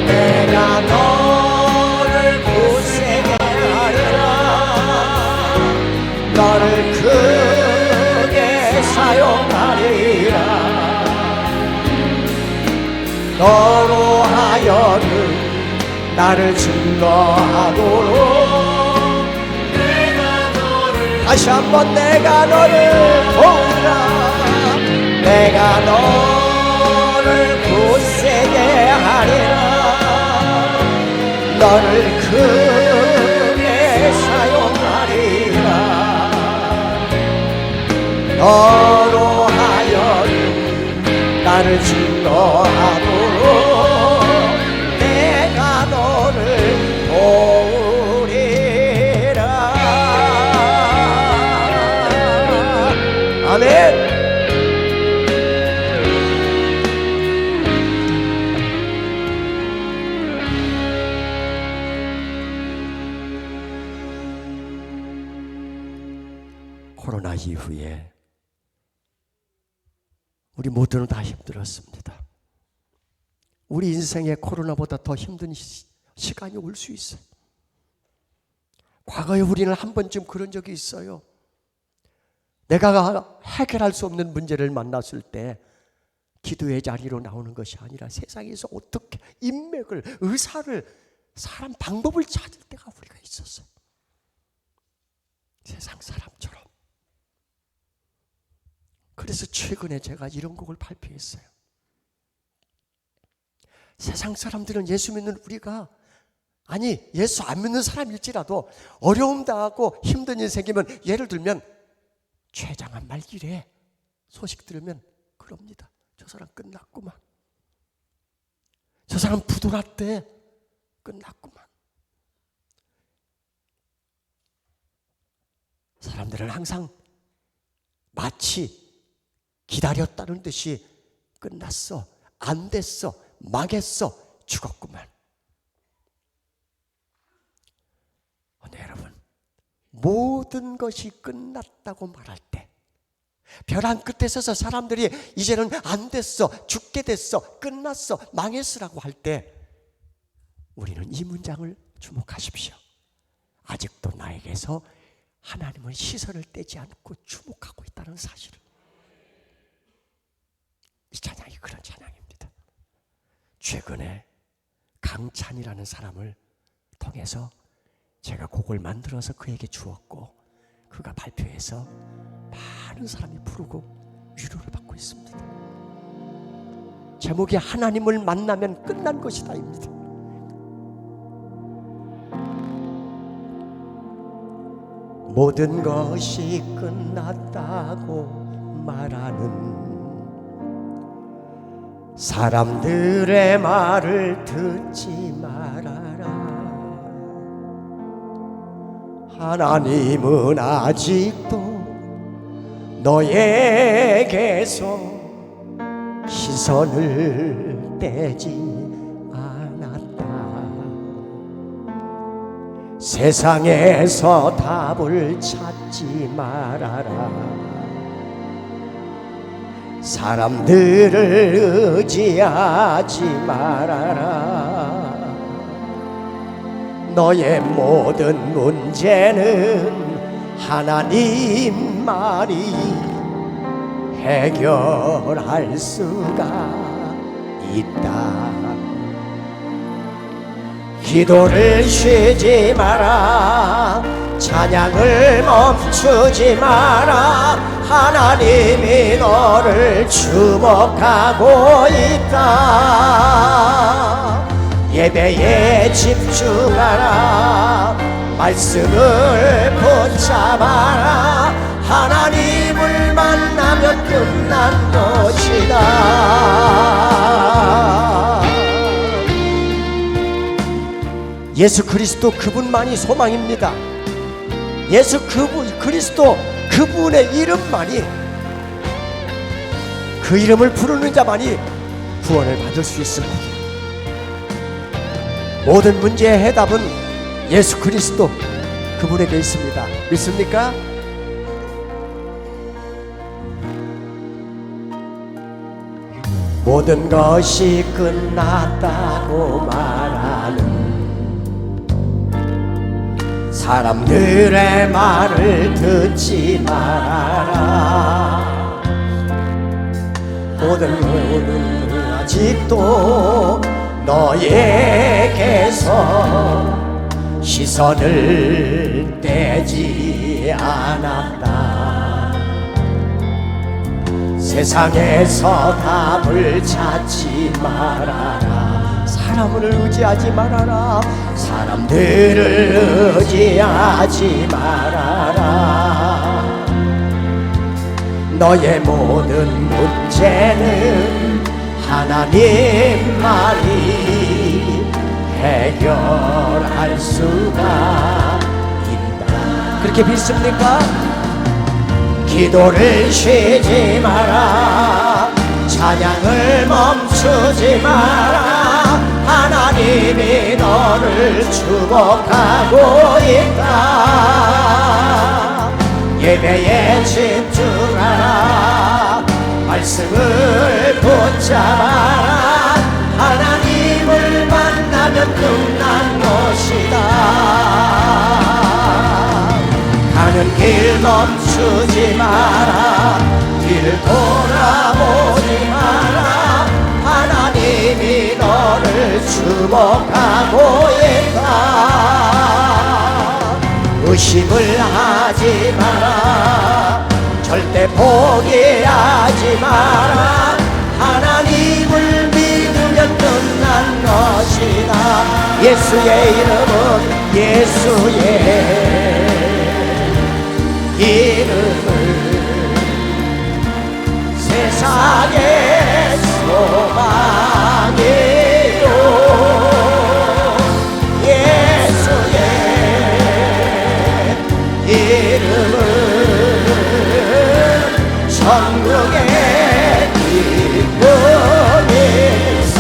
내가 너를 굳세게 하리라. 너를 크게 사용하리라. 너로 하여금 나를 증거하도록 내가 너를 다시 한번 내가 너를 도우리라. 내가 너를 굳세게 하리라. 너를 크게 사용하리라. 너로 하여금 나를 증거하도록 내가 너를 도우리라. 아멘. 코로나 이후에 우리 모두는 다 힘들었습니다. 우리 인생에 코로나보다 더 힘든 시간이 올 수 있어요. 과거에 우리는 한 번쯤 그런 적이 있어요. 내가 해결할 수 없는 문제를 만났을 때 기도의 자리로 나오는 것이 아니라 세상에서 어떻게 인맥을, 의사를, 사람 방법을 찾을 때가 우리가 있었어요. 세상 사람처럼. 그래서 최근에 제가 이런 곡을 발표했어요. 세상 사람들은 예수 믿는 우리가, 아니 예수 안 믿는 사람일지라도 어려움 당하고 힘든 일 생기면, 예를 들면 췌장암 말기래 소식 들으면 그럽니다. 저 사람 끝났구만. 저 사람 부도났대. 끝났구만. 사람들은 항상 마치 기다렸다는 듯이 끝났어, 안 됐어, 망했어, 죽었구만. 오늘 여러분, 모든 것이 끝났다고 말할 때, 벼랑 끝에 서서 사람들이 이제는 안 됐어, 죽게 됐어, 끝났어, 망했어라고 할 때 우리는 이 문장을 주목하십시오. 아직도 나에게서 하나님은 시선을 떼지 않고 주목하고 있다는 사실을. 이 찬양이 그런 찬양입니다. 최근에 강찬이라는 사람을 통해서 제가 곡을 만들어서 그에게 주었고, 그가 발표해서 많은 사람이 부르고 위로를 받고 있습니다. 제목이 하나님을 만나면 끝난 것이다입니다. 모든 것이 끝났다고 말하는 사람들의 말을 듣지 말아라. 하나님은 아직도 너에게서 시선을 떼지 않았다. 세상에서 답을 찾지 말아라. 사람들을 의지하지 말아라. 너의 모든 문제는 하나님만이 해결할 수가 있다. 기도를 쉬지 마라. 찬양을 멈추지 마라. 하나님이 너를 주목하고 있다. 예배에 집중하라. 말씀을 붙잡아라. 하나님을 만나면 끝난 것이다. 예수 그리스도 그분만이 소망입니다. 예수 그리스도 그분의 이름만이, 그 이름을 부르는 자만이 구원을 받을 수 있습니다. 모든 문제의 해답은 예수 그리스도 그분에게 있습니다. 믿습니까? 모든 것이 끝났다고 말하는 사람들의 말을 듣지 말아라. 모든 아직도 너에게서 시선을 떼지 않았다. 세상에서 답을 찾지 말아라. 사람을 의지하지 말아라. 사람들을 의지하지 말아라. 너의 모든 문제는 하나님만이 해결할 수가 있다. 그렇게 믿습니까? 기도를 쉬지 마라. 찬양을 멈추지 마라. 하나님이 너를 주목하고 있다. 예배에 집중하라. 말씀을 붙잡아라. 하나님을 만나면 끝난 것이다. 가는 길 멈추지 마라. 뒤를 돌아보지 마라. 하나님이 너를 주목하고 있다. 의심을 하지 마라. 절대 포기하지 마라. 하나님을 믿으면 끝난 것이다. 예수의 이름은 예수의 이름을 세상의 소망이요. 예수의 이름은 천국의 기쁨일세.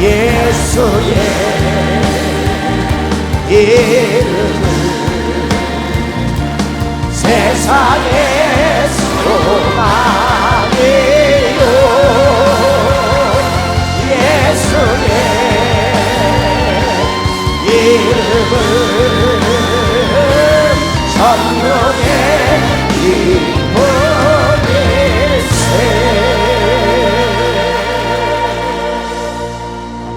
예수의 이름은 세상의 소망이요. 예수의 이름은 천국의 기쁨일세. 아멘.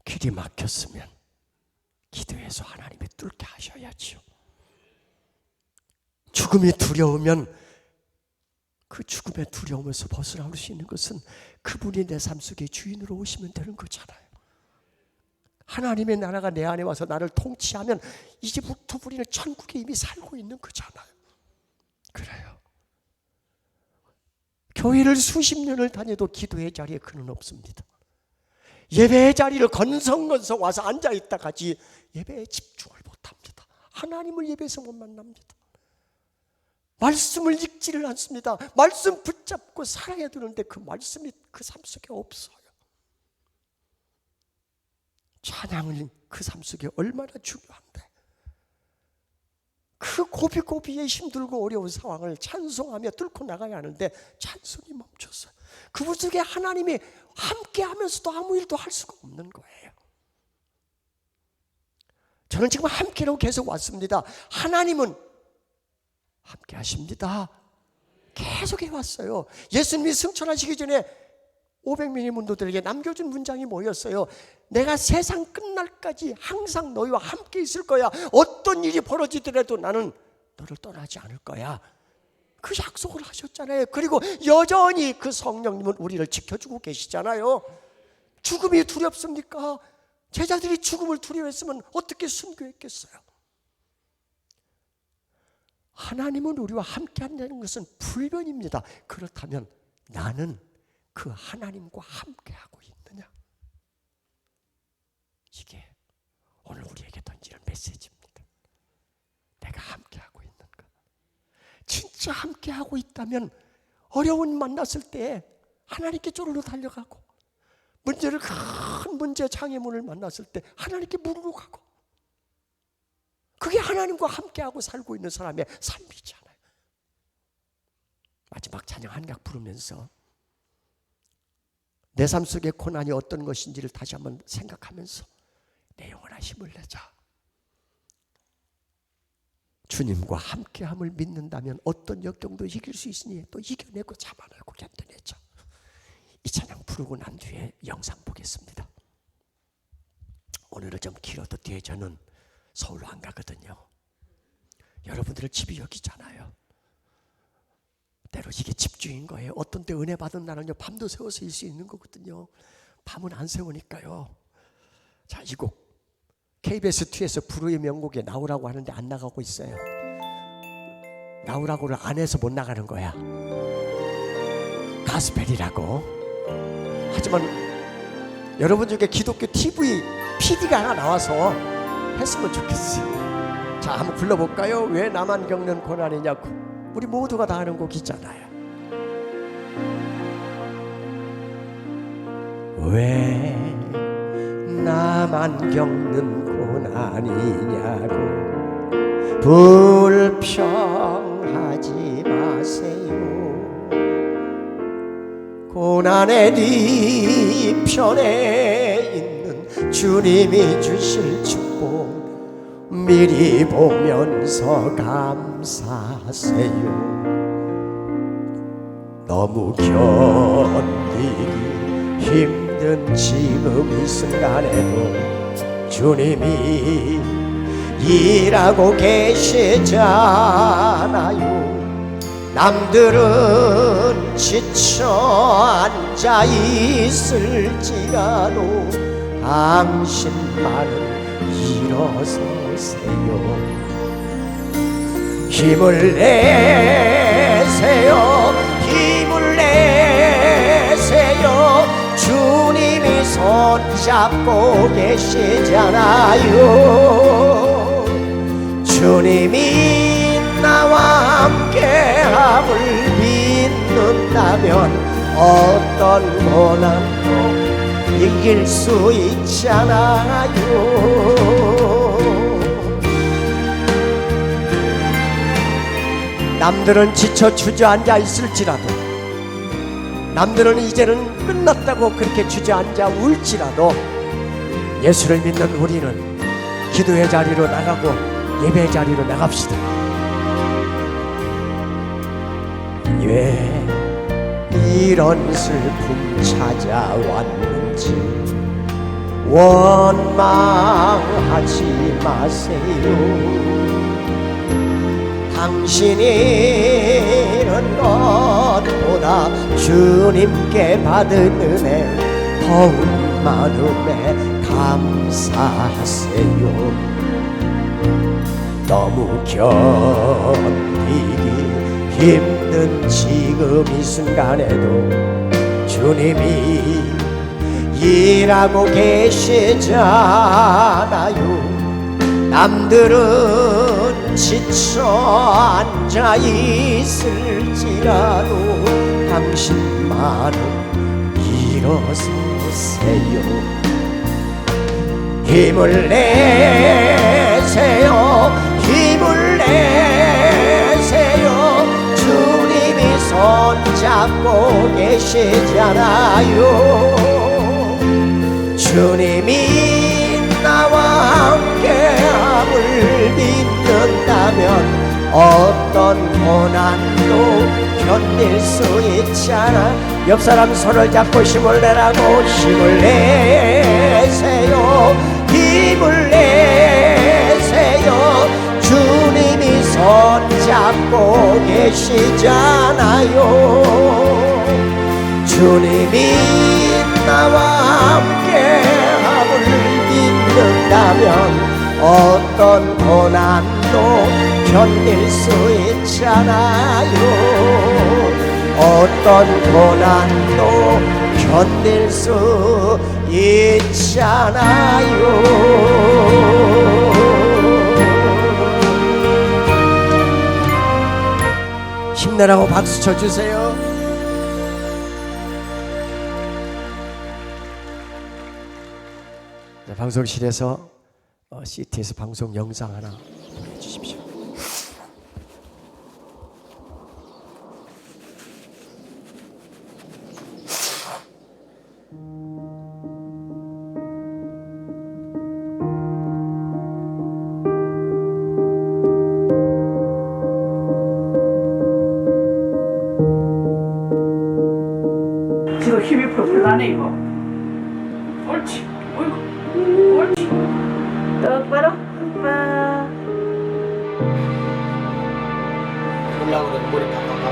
길이 막혔으면 기도해서 하나님이 뚫게 하셔야지요. 죽음이 두려우면 그 죽음의 두려움에서 벗어나올 수 있는 것은 그분이 내 삶 속에 주인으로 오시면 되는 거잖아요. 하나님의 나라가 내 안에 와서 나를 통치하면 이제부터 우리는 천국에 이미 살고 있는 거잖아요. 그래요. 교회를 수십 년을 다녀도 기도의 자리에 그는 없습니다. 예배의 자리를 건성건성 와서 앉아있다가지 예배에 집중을 못합니다. 하나님을 예배에서 못 만납니다. 말씀을 읽지를 않습니다. 말씀 붙잡고 살아야 되는데 그 말씀이 그 삶 속에 없어요. 찬양은 그 삶 속에 얼마나 중요한데, 그 고비고비에 힘들고 어려운 상황을 찬송하며 뚫고 나가야 하는데 찬송이 멈췄어요. 그분 속에 하나님이 함께 하면서도 아무 일도 할 수가 없는 거예요. 저는 지금 함께로 계속 왔습니다. 하나님은 함께 하십니다. 계속 해왔어요. 예수님이 승천하시기 전에 500명의 문도들에게 남겨준 문장이 뭐였어요? 내가 세상 끝날까지 항상 너희와 함께 있을 거야. 어떤 일이 벌어지더라도 나는 너를 떠나지 않을 거야. 그 약속을 하셨잖아요. 그리고 여전히 그 성령님은 우리를 지켜주고 계시잖아요. 죽음이 두렵습니까? 제자들이 죽음을 두려워했으면 어떻게 순교했겠어요? 하나님은 우리와 함께 한다는 것은 불변입니다. 그렇다면 나는 그 하나님과 함께하고 있느냐? 이게 오늘 우리에게 던지는 메시지입니다. 내가 함께하고 있는가? 진짜 함께하고 있다면 어려운 만났을 때 하나님께 쪼르르 달려가고, 문제를 큰 문제 장애물을 만났을 때 하나님께 무릎 가고, 그게 하나님과 함께하고 살고 있는 사람의 삶이잖아요. 마지막 찬양 한 각 부르면서 내 삶 속의 고난이 어떤 것인지를 다시 한번 생각하면서 내 영혼아 힘을 내자. 주님과 함께함을 믿는다면 어떤 역경도 이길 수 있으니 또 이겨내고 잡아내고 견뎌내자. 이 찬양 부르고 난 뒤에 영상 보겠습니다. 오늘은 좀 길어도 뒤에 저는 서울로 안 가거든요. 여러분들의 집이 여기잖아요. 때로 이게 집중인 거예요. 어떤 때 은혜 받은 날은요 밤도 새워서 일 수 있는 거거든요. 밤은 안 세우니까요. 자, 이 곡 KBS2에서 불후의 명곡에 나오라고 하는데 안 나가고 있어요. 나오라고를 안 해서 못 나가는 거야. 가스펠이라고. 하지만 여러분 중에 기독교 TV PD가 하나 나와서 했으면 좋겠어요. 자, 한번 불러볼까요? 왜 나만 겪는 고난이냐고. 우리 모두가 다 아는 곡이잖아요. 왜 나만 겪는 고난이냐고 불평하지 마세요. 고난의 뒤편에 있는 주님이 주실 축복 미리 보면서 감사하세요. 너무 견디기 힘든 지금 이 순간에도 주님이 일하고 계시잖아요. 남들은 지쳐 앉아 있을지라도 당신만은 일어서세요. 힘을 내세요. 힘을 내세요. 주님이 손잡고 계시잖아요. 주님이 나와 함께함을 믿는다면 어떤 고난도 이길 수 있잖아요. 남들은 지쳐 주저앉아 있을지라도, 남들은 이제는 끝났다고 그렇게 주저앉아 울지라도 예수를 믿는 우리는 기도의 자리로 나가고 예배의 자리로 나갑시다. 왜 이런 슬픔 찾아왔는지 원망하지 마세요. 당신이 이런 것보다 주님께 받은 은혜 더욱 많음에 감사하세요. 너무 견디기 힘든 지금 이 순간에도 주님이 일하고 계시잖아요. 남들은 지쳐 앉아 있을지라도 당신만은 일어서세요. 힘을 내세요. 힘을 내세요. 주님이 손잡고 계시잖아요. 주님이 나와 함께함을 믿는다면 어떤 고난도 견딜 수 있잖아. 옆 사람 손을 잡고 힘을 내라고. 힘을 내세요. 힘을 내세요. 주님이 손잡고 계시잖아요. 주님이 나와 함께함을 믿는다면 어떤 고난도 견딜 수 있잖아요. 어떤 고난도 견딜 수 있잖아요. 힘내라고 박수 쳐주세요. 네, 방송실에서 CTS 방송 영상 하나 보내주십시오. 지금 힘이 풀풀 나네 이거. 옳지. 어이구. 옳지. 똑바로. 빠. 올라오는 머리 팍팍팍.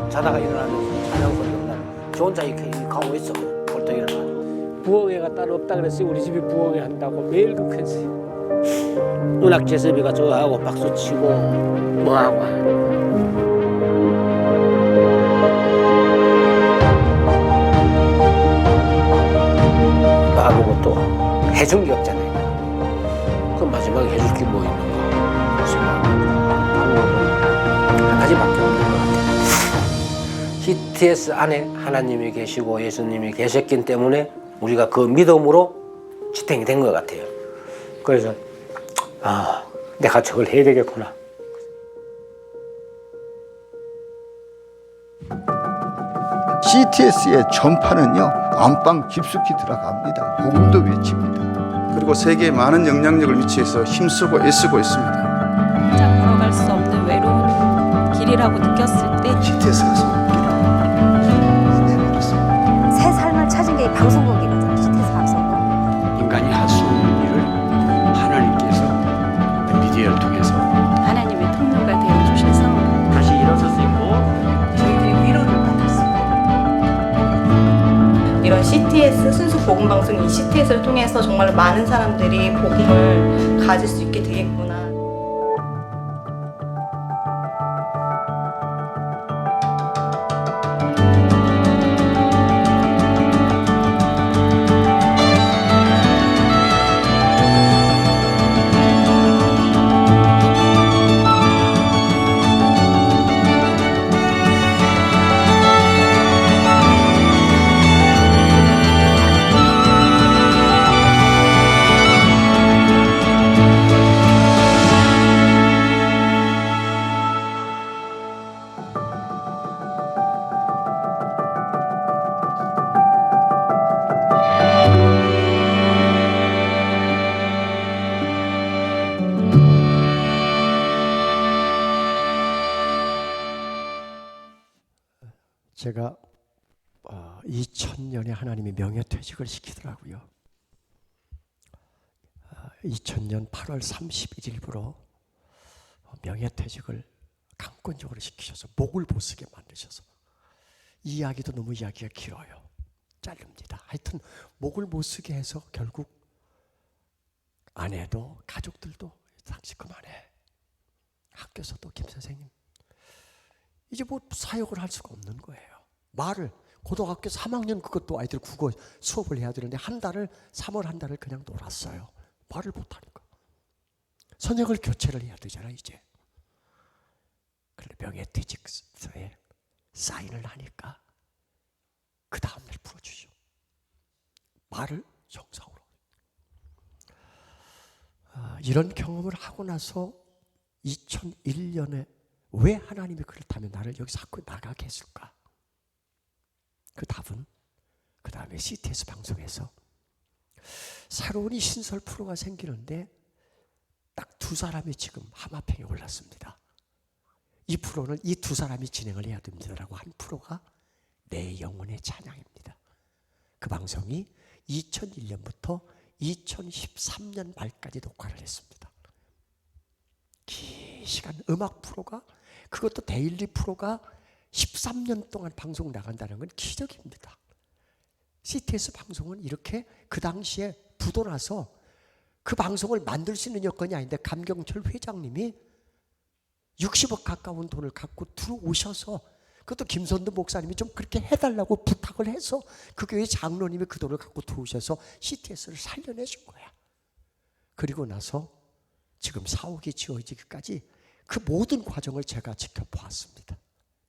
자다가 일어나면 자는 소리가 나요. 저 혼자 이렇게 가고 있어. 벌떡 일어나. 부엌에가 따로 없다 그랬어요. 우리 집이 부엌에 한다고 매일 극했어요. 은학 제습이가 저하고 박수 치고 뭐하고. 아무것도 해준 게 없잖아요. 그럼 마지막에 해줄 게 뭐 있는가 생각하고 한 가지밖에 없는 것 같아요. CTS 안에 하나님이 계시고 예수님이 계셨기 때문에 우리가 그 믿음으로 지탱이 된 것 같아요. 그래서 내가 저걸 해야 되겠구나. CTS의 전파는요, 안방 깊숙이 들어갑니다. 복음도 외칩니다. 그리고 세계에 많은 영향력을 위치해서 힘쓰고 애쓰고 있습니다. 혼자 걸어갈 수 없는 외로운 길이라고 느꼈을 때 CTS 가서 내버렸습니다. 새 삶을 찾은 게 이 방송국이거든요. CTS 방송국. 인간이 할 수 없는 일을 하나님께서 미디어를 통해서 하나님의 통로가 되어 주셔서 다시 일어설 수 있고 저희들이 위로를 받았습니다. 이런 CTS 순수 복음 방송 이 CTS를 통해서 정말 많은 사람들이 복음을 가질 수 있게 되겠구나. 제가 2000년에 하나님이 명예퇴직을 시키더라고요. 2000년 8월 31일부로 명예퇴직을 강권적으로 시키셔서 목을 못쓰게 만드셔서, 이 이야기도 너무 이야기가 길어요. 자릅니다. 하여튼 목을 못쓰게 해서 결국 아내도 가족들도 당신 그만해. 학교에서도 김 선생님 이제 뭐 사역을 할 수가 없는 거예요. 말을 고등학교 3학년 그것도 아이들 국어 수업을 해야 되는데 한 달을 3월 한 달을 그냥 놀았어요. 말을 못하니까. 선생을 교체를 해야 되잖아 이제. 그런데 명예퇴직서에 사인을 하니까 그 다음날 풀어주죠. 말을 정상으로. 이런 경험을 하고 나서 2001년에 왜 하나님이 그렇다면 나를 여기서 자꾸 나가게 했을까? 그 답은 그 다음에 CTS 방송에서 새로운 이 신설 프로가 생기는데 딱 두 사람이 지금 하마평에 올랐습니다. 이 프로는 이 두 사람이 진행을 해야 됩니다라고 한 프로가 내 영혼의 찬양입니다. 그 방송이 2001년부터 2013년 말까지 녹화를 했습니다. 긴 시간 음악 프로가, 그것도 데일리 프로가 13년 동안 방송 나간다는 건 기적입니다. CTS 방송은 이렇게 그 당시에 부도나서 그 방송을 만들 수 있는 여건이 아닌데 감경철 회장님이 60억 가까운 돈을 갖고 들어오셔서, 그것도 김선도 목사님이 좀 그렇게 해달라고 부탁을 해서 그 교회 장로님이 그 돈을 갖고 들어오셔서 CTS를 살려내준 거야. 그리고 나서 지금 사옥이 지어지기까지 그 모든 과정을 제가 지켜보았습니다.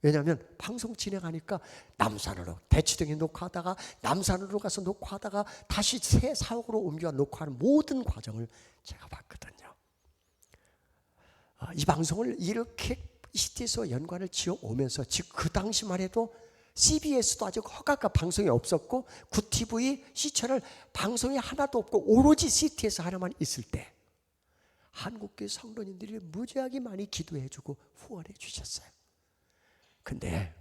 왜냐하면 방송 진행하니까 남산으로 대치동에 녹화하다가 남산으로 가서 녹화하다가 다시 새 사옥으로 옮겨 녹화하는 모든 과정을 제가 봤거든요. 이 방송을 이렇게 CTS와 연관을 지어오면서 지금 그 당시만 해도 CBS도 아직 허가가 방송이 없었고 구TV, 시채널 방송이 하나도 없고 오로지 CTS 하나만 있을 때 한국교회 성도님들이 무지하게 많이 기도해주고 후원해 주셨어요. 근데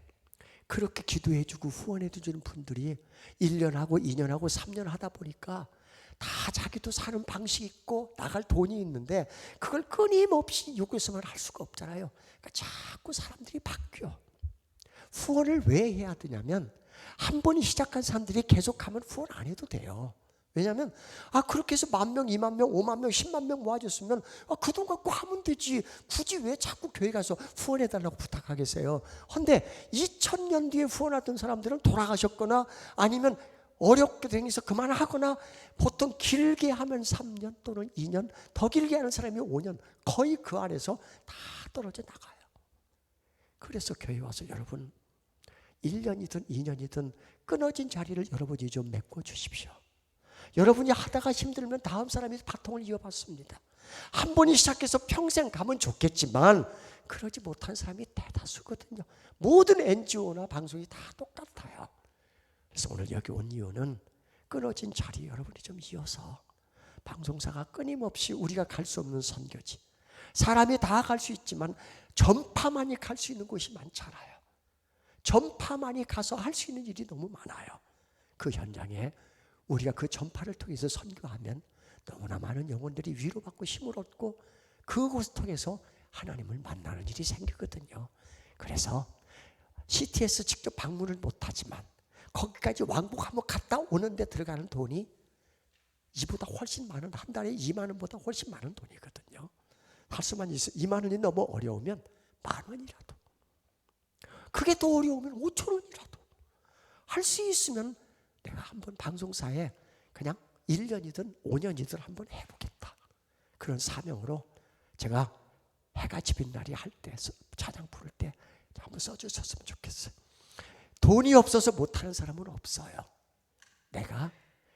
그렇게 기도해주고 후원해주는 분들이 1년하고 2년하고 3년 하다 보니까 다 자기도 사는 방식이 있고 나갈 돈이 있는데 그걸 끊임없이 요구해서만 할 수가 없잖아요. 그러니까 자꾸 사람들이 바뀌어. 후원을 왜 해야 되냐면 한 번이 시작한 사람들이 계속하면 후원 안 해도 돼요. 왜냐하면 그렇게 해서 10,000명, 20,000명, 50,000명, 100,000명 모아줬으면 그 돈 갖고 하면 되지. 굳이 왜 자꾸 교회 가서 후원해달라고 부탁하겠어요. 그런데 2000년 뒤에 후원하던 사람들은 돌아가셨거나 아니면 어렵게 되면서 그만하거나 보통 길게 하면 3년 또는 2년, 더 길게 하는 사람이 5년, 거의 그 안에서 다 떨어져 나가요. 그래서 교회 와서 여러분 1년이든 2년이든 끊어진 자리를 여러분이 좀 메꿔주십시오. 여러분이 하다가 힘들면 다음 사람이 바통을 이어받습니다. 한 번이 시작해서 평생 가면 좋겠지만 그러지 못한 사람이 대다수거든요. 모든 NGO나 방송이 다 똑같아요. 그래서 오늘 여기 온 이유는 끊어진 자리 여러분이 좀 이어서, 방송사가 끊임없이 우리가 갈 수 없는 선교지, 사람이 다 갈 수 있지만 전파만이 갈 수 있는 곳이 많잖아요. 전파만이 가서 할 수 있는 일이 너무 많아요. 그 현장에 우리가 그 전파를 통해서 선교하면 너무나 많은 영혼들이 위로받고 힘을 얻고 그곳을 통해서 하나님을 만나는 일이 생기거든요. 그래서 CTS 직접 방문을 못하지만 거기까지 왕복하면 갔다 오는데 들어가는 돈이 이보다 훨씬 많은, 한 달에 2만 원보다 훨씬 많은 돈이거든요. 할 수만 있어. 2만 원이 너무 어려우면 10,000원이라도, 그게 더 어려우면 5,000원이라도 할 수 있으면 내가 한번 방송사에 그냥 1년이든 5년이든 한번 해보겠다. 그런 사명으로 제가 해가 지는 날이 할 때 찬양 부를 때 한번 써주셨으면 좋겠어요. 돈이 없어서 못하는 사람은 없어요. 내가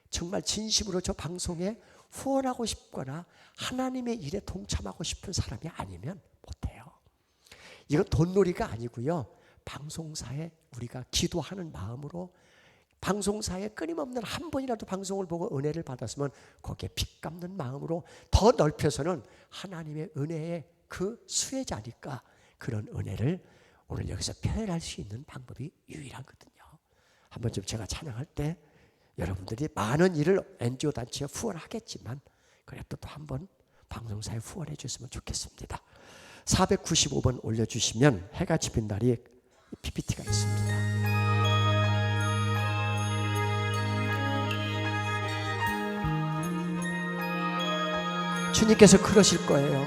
정말 진심으로 저 방송에 후원하고 싶거나 하나님의 일에 동참하고 싶은 사람이 아니면 못해요. 이건 돈놀이가 아니고요. 방송사에 우리가 기도하는 마음으로, 방송사에 끊임없는 한 번이라도 방송을 보고 은혜를 받았으면 거기에 빚 갚는 마음으로 더 넓혀서는 하나님의 은혜의 그 수혜자니까 그런 은혜를 오늘 여기서 표현할 수 있는 방법이 유일하거든요. 한번 좀 제가 찬양할 때 여러분들이 많은 일을 NGO 단체에 후원하겠지만 그래도 또 한번 방송사에 후원해 주셨으면 좋겠습니다. 495번 올려주시면 해가 지는 날이 PPT가 있습니다. 주님께서 그러실 거예요.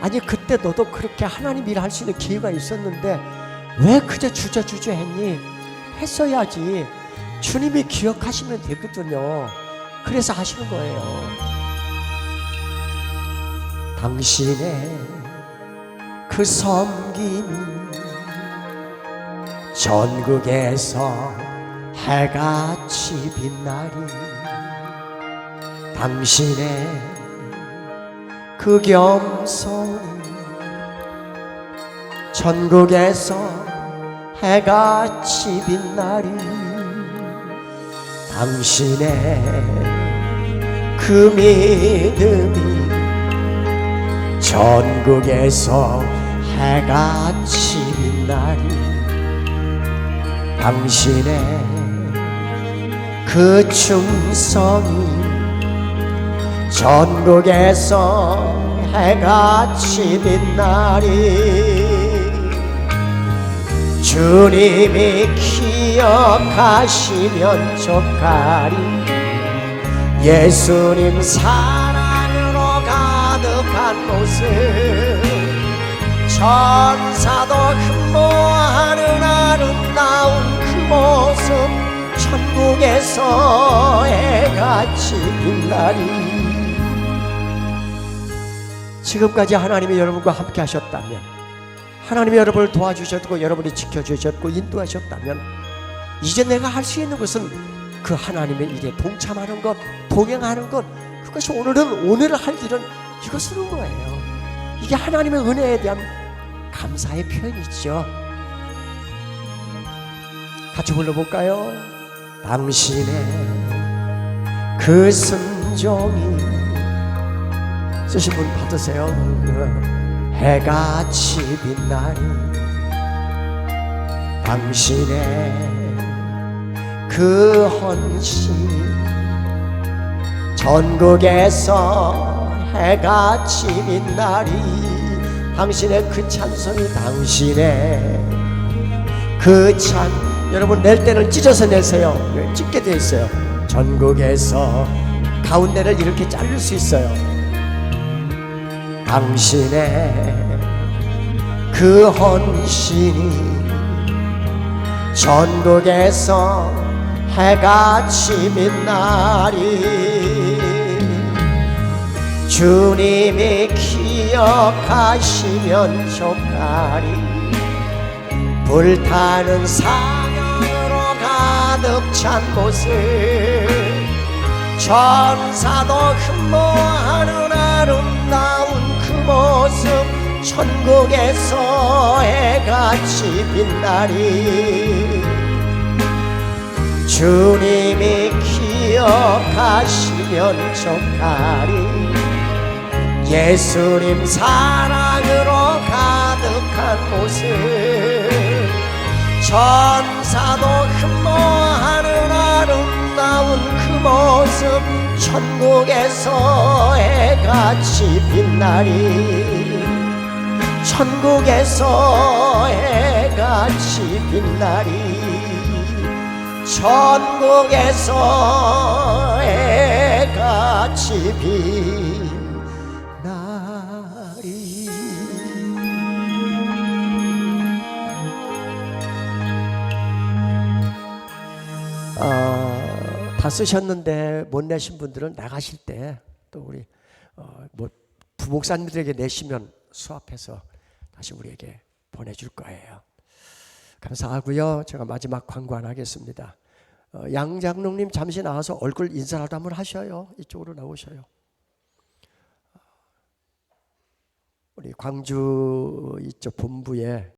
아니 그때 너도 그렇게 하나님 일을 할 수 있는 기회가 있었는데 왜 그저 주저주저 했니? 했어야지. 주님이 기억하시면 되거든요. 그래서 하시는 거예요. 당신의 그 섬김 전국에서 해같이 빛나리, 당신의 그 겸손 천국에서 해같이 빛나리 당신의 그 믿음이 전국에서 해같이 빛나리 당신의 그 충성이 전국에서 해같이 빛나리 주님이 기억하시면 좋가리 예수님 사랑으로 가득한 모습 천사도 흠모하는 아름다운 그 모습 천국에서 해같이 빛나리 지금까지 하나님이 여러분과 함께 하셨다면 하나님이 여러분을 도와주셨고 여러분이 지켜주셨고 인도하셨다면 이제 내가 할 수 있는 것은 그 하나님의 일에 동참하는 것 동행하는 것 그것이 오늘 할 일은 이것으로 거예요. 이게 하나님의 은혜에 대한 감사의 표현이죠. 같이 불러볼까요? 당신의 그 순종이 쓰신 분 받으세요. 해같이 빛나리 당신의 그 헌신 전국에서 해같이 빛나리 당신의 그 찬송이 당신의 그 찬 여러분 낼 때는 찢어서 내세요. 찢게 돼 있어요. 전국에서 가운데를 이렇게 자를 수 있어요. 당신의 그 헌신이 전국에서 해같이 빛나리 주님이 기억하시면 좋가리 불타는 사랑으로 가득 찬 모습 천사도 흠모하는 아름다운 그 모습 천국에서 해같이 빛나리 주님이 기억하시면 좋가리 예수님 사랑으로 가득한 모습 천사도 흠모하는 아름다운 그 모습 천국에서 해같이 빛나리 천국에서 해같이 빛나리 천국에서 해같이 빛나리 다 쓰셨는데 못 내신 분들은 나가실 때 또 우리 뭐 부목사님들에게 내시면 수합해서 다시 우리에게 보내줄 거예요. 감사하고요. 제가 마지막 광고 하나 하겠습니다. 양 장로님 잠시 나와서 얼굴 인사라도 한번 하셔요. 이쪽으로 나오셔요. 우리 광주 이쪽 본부에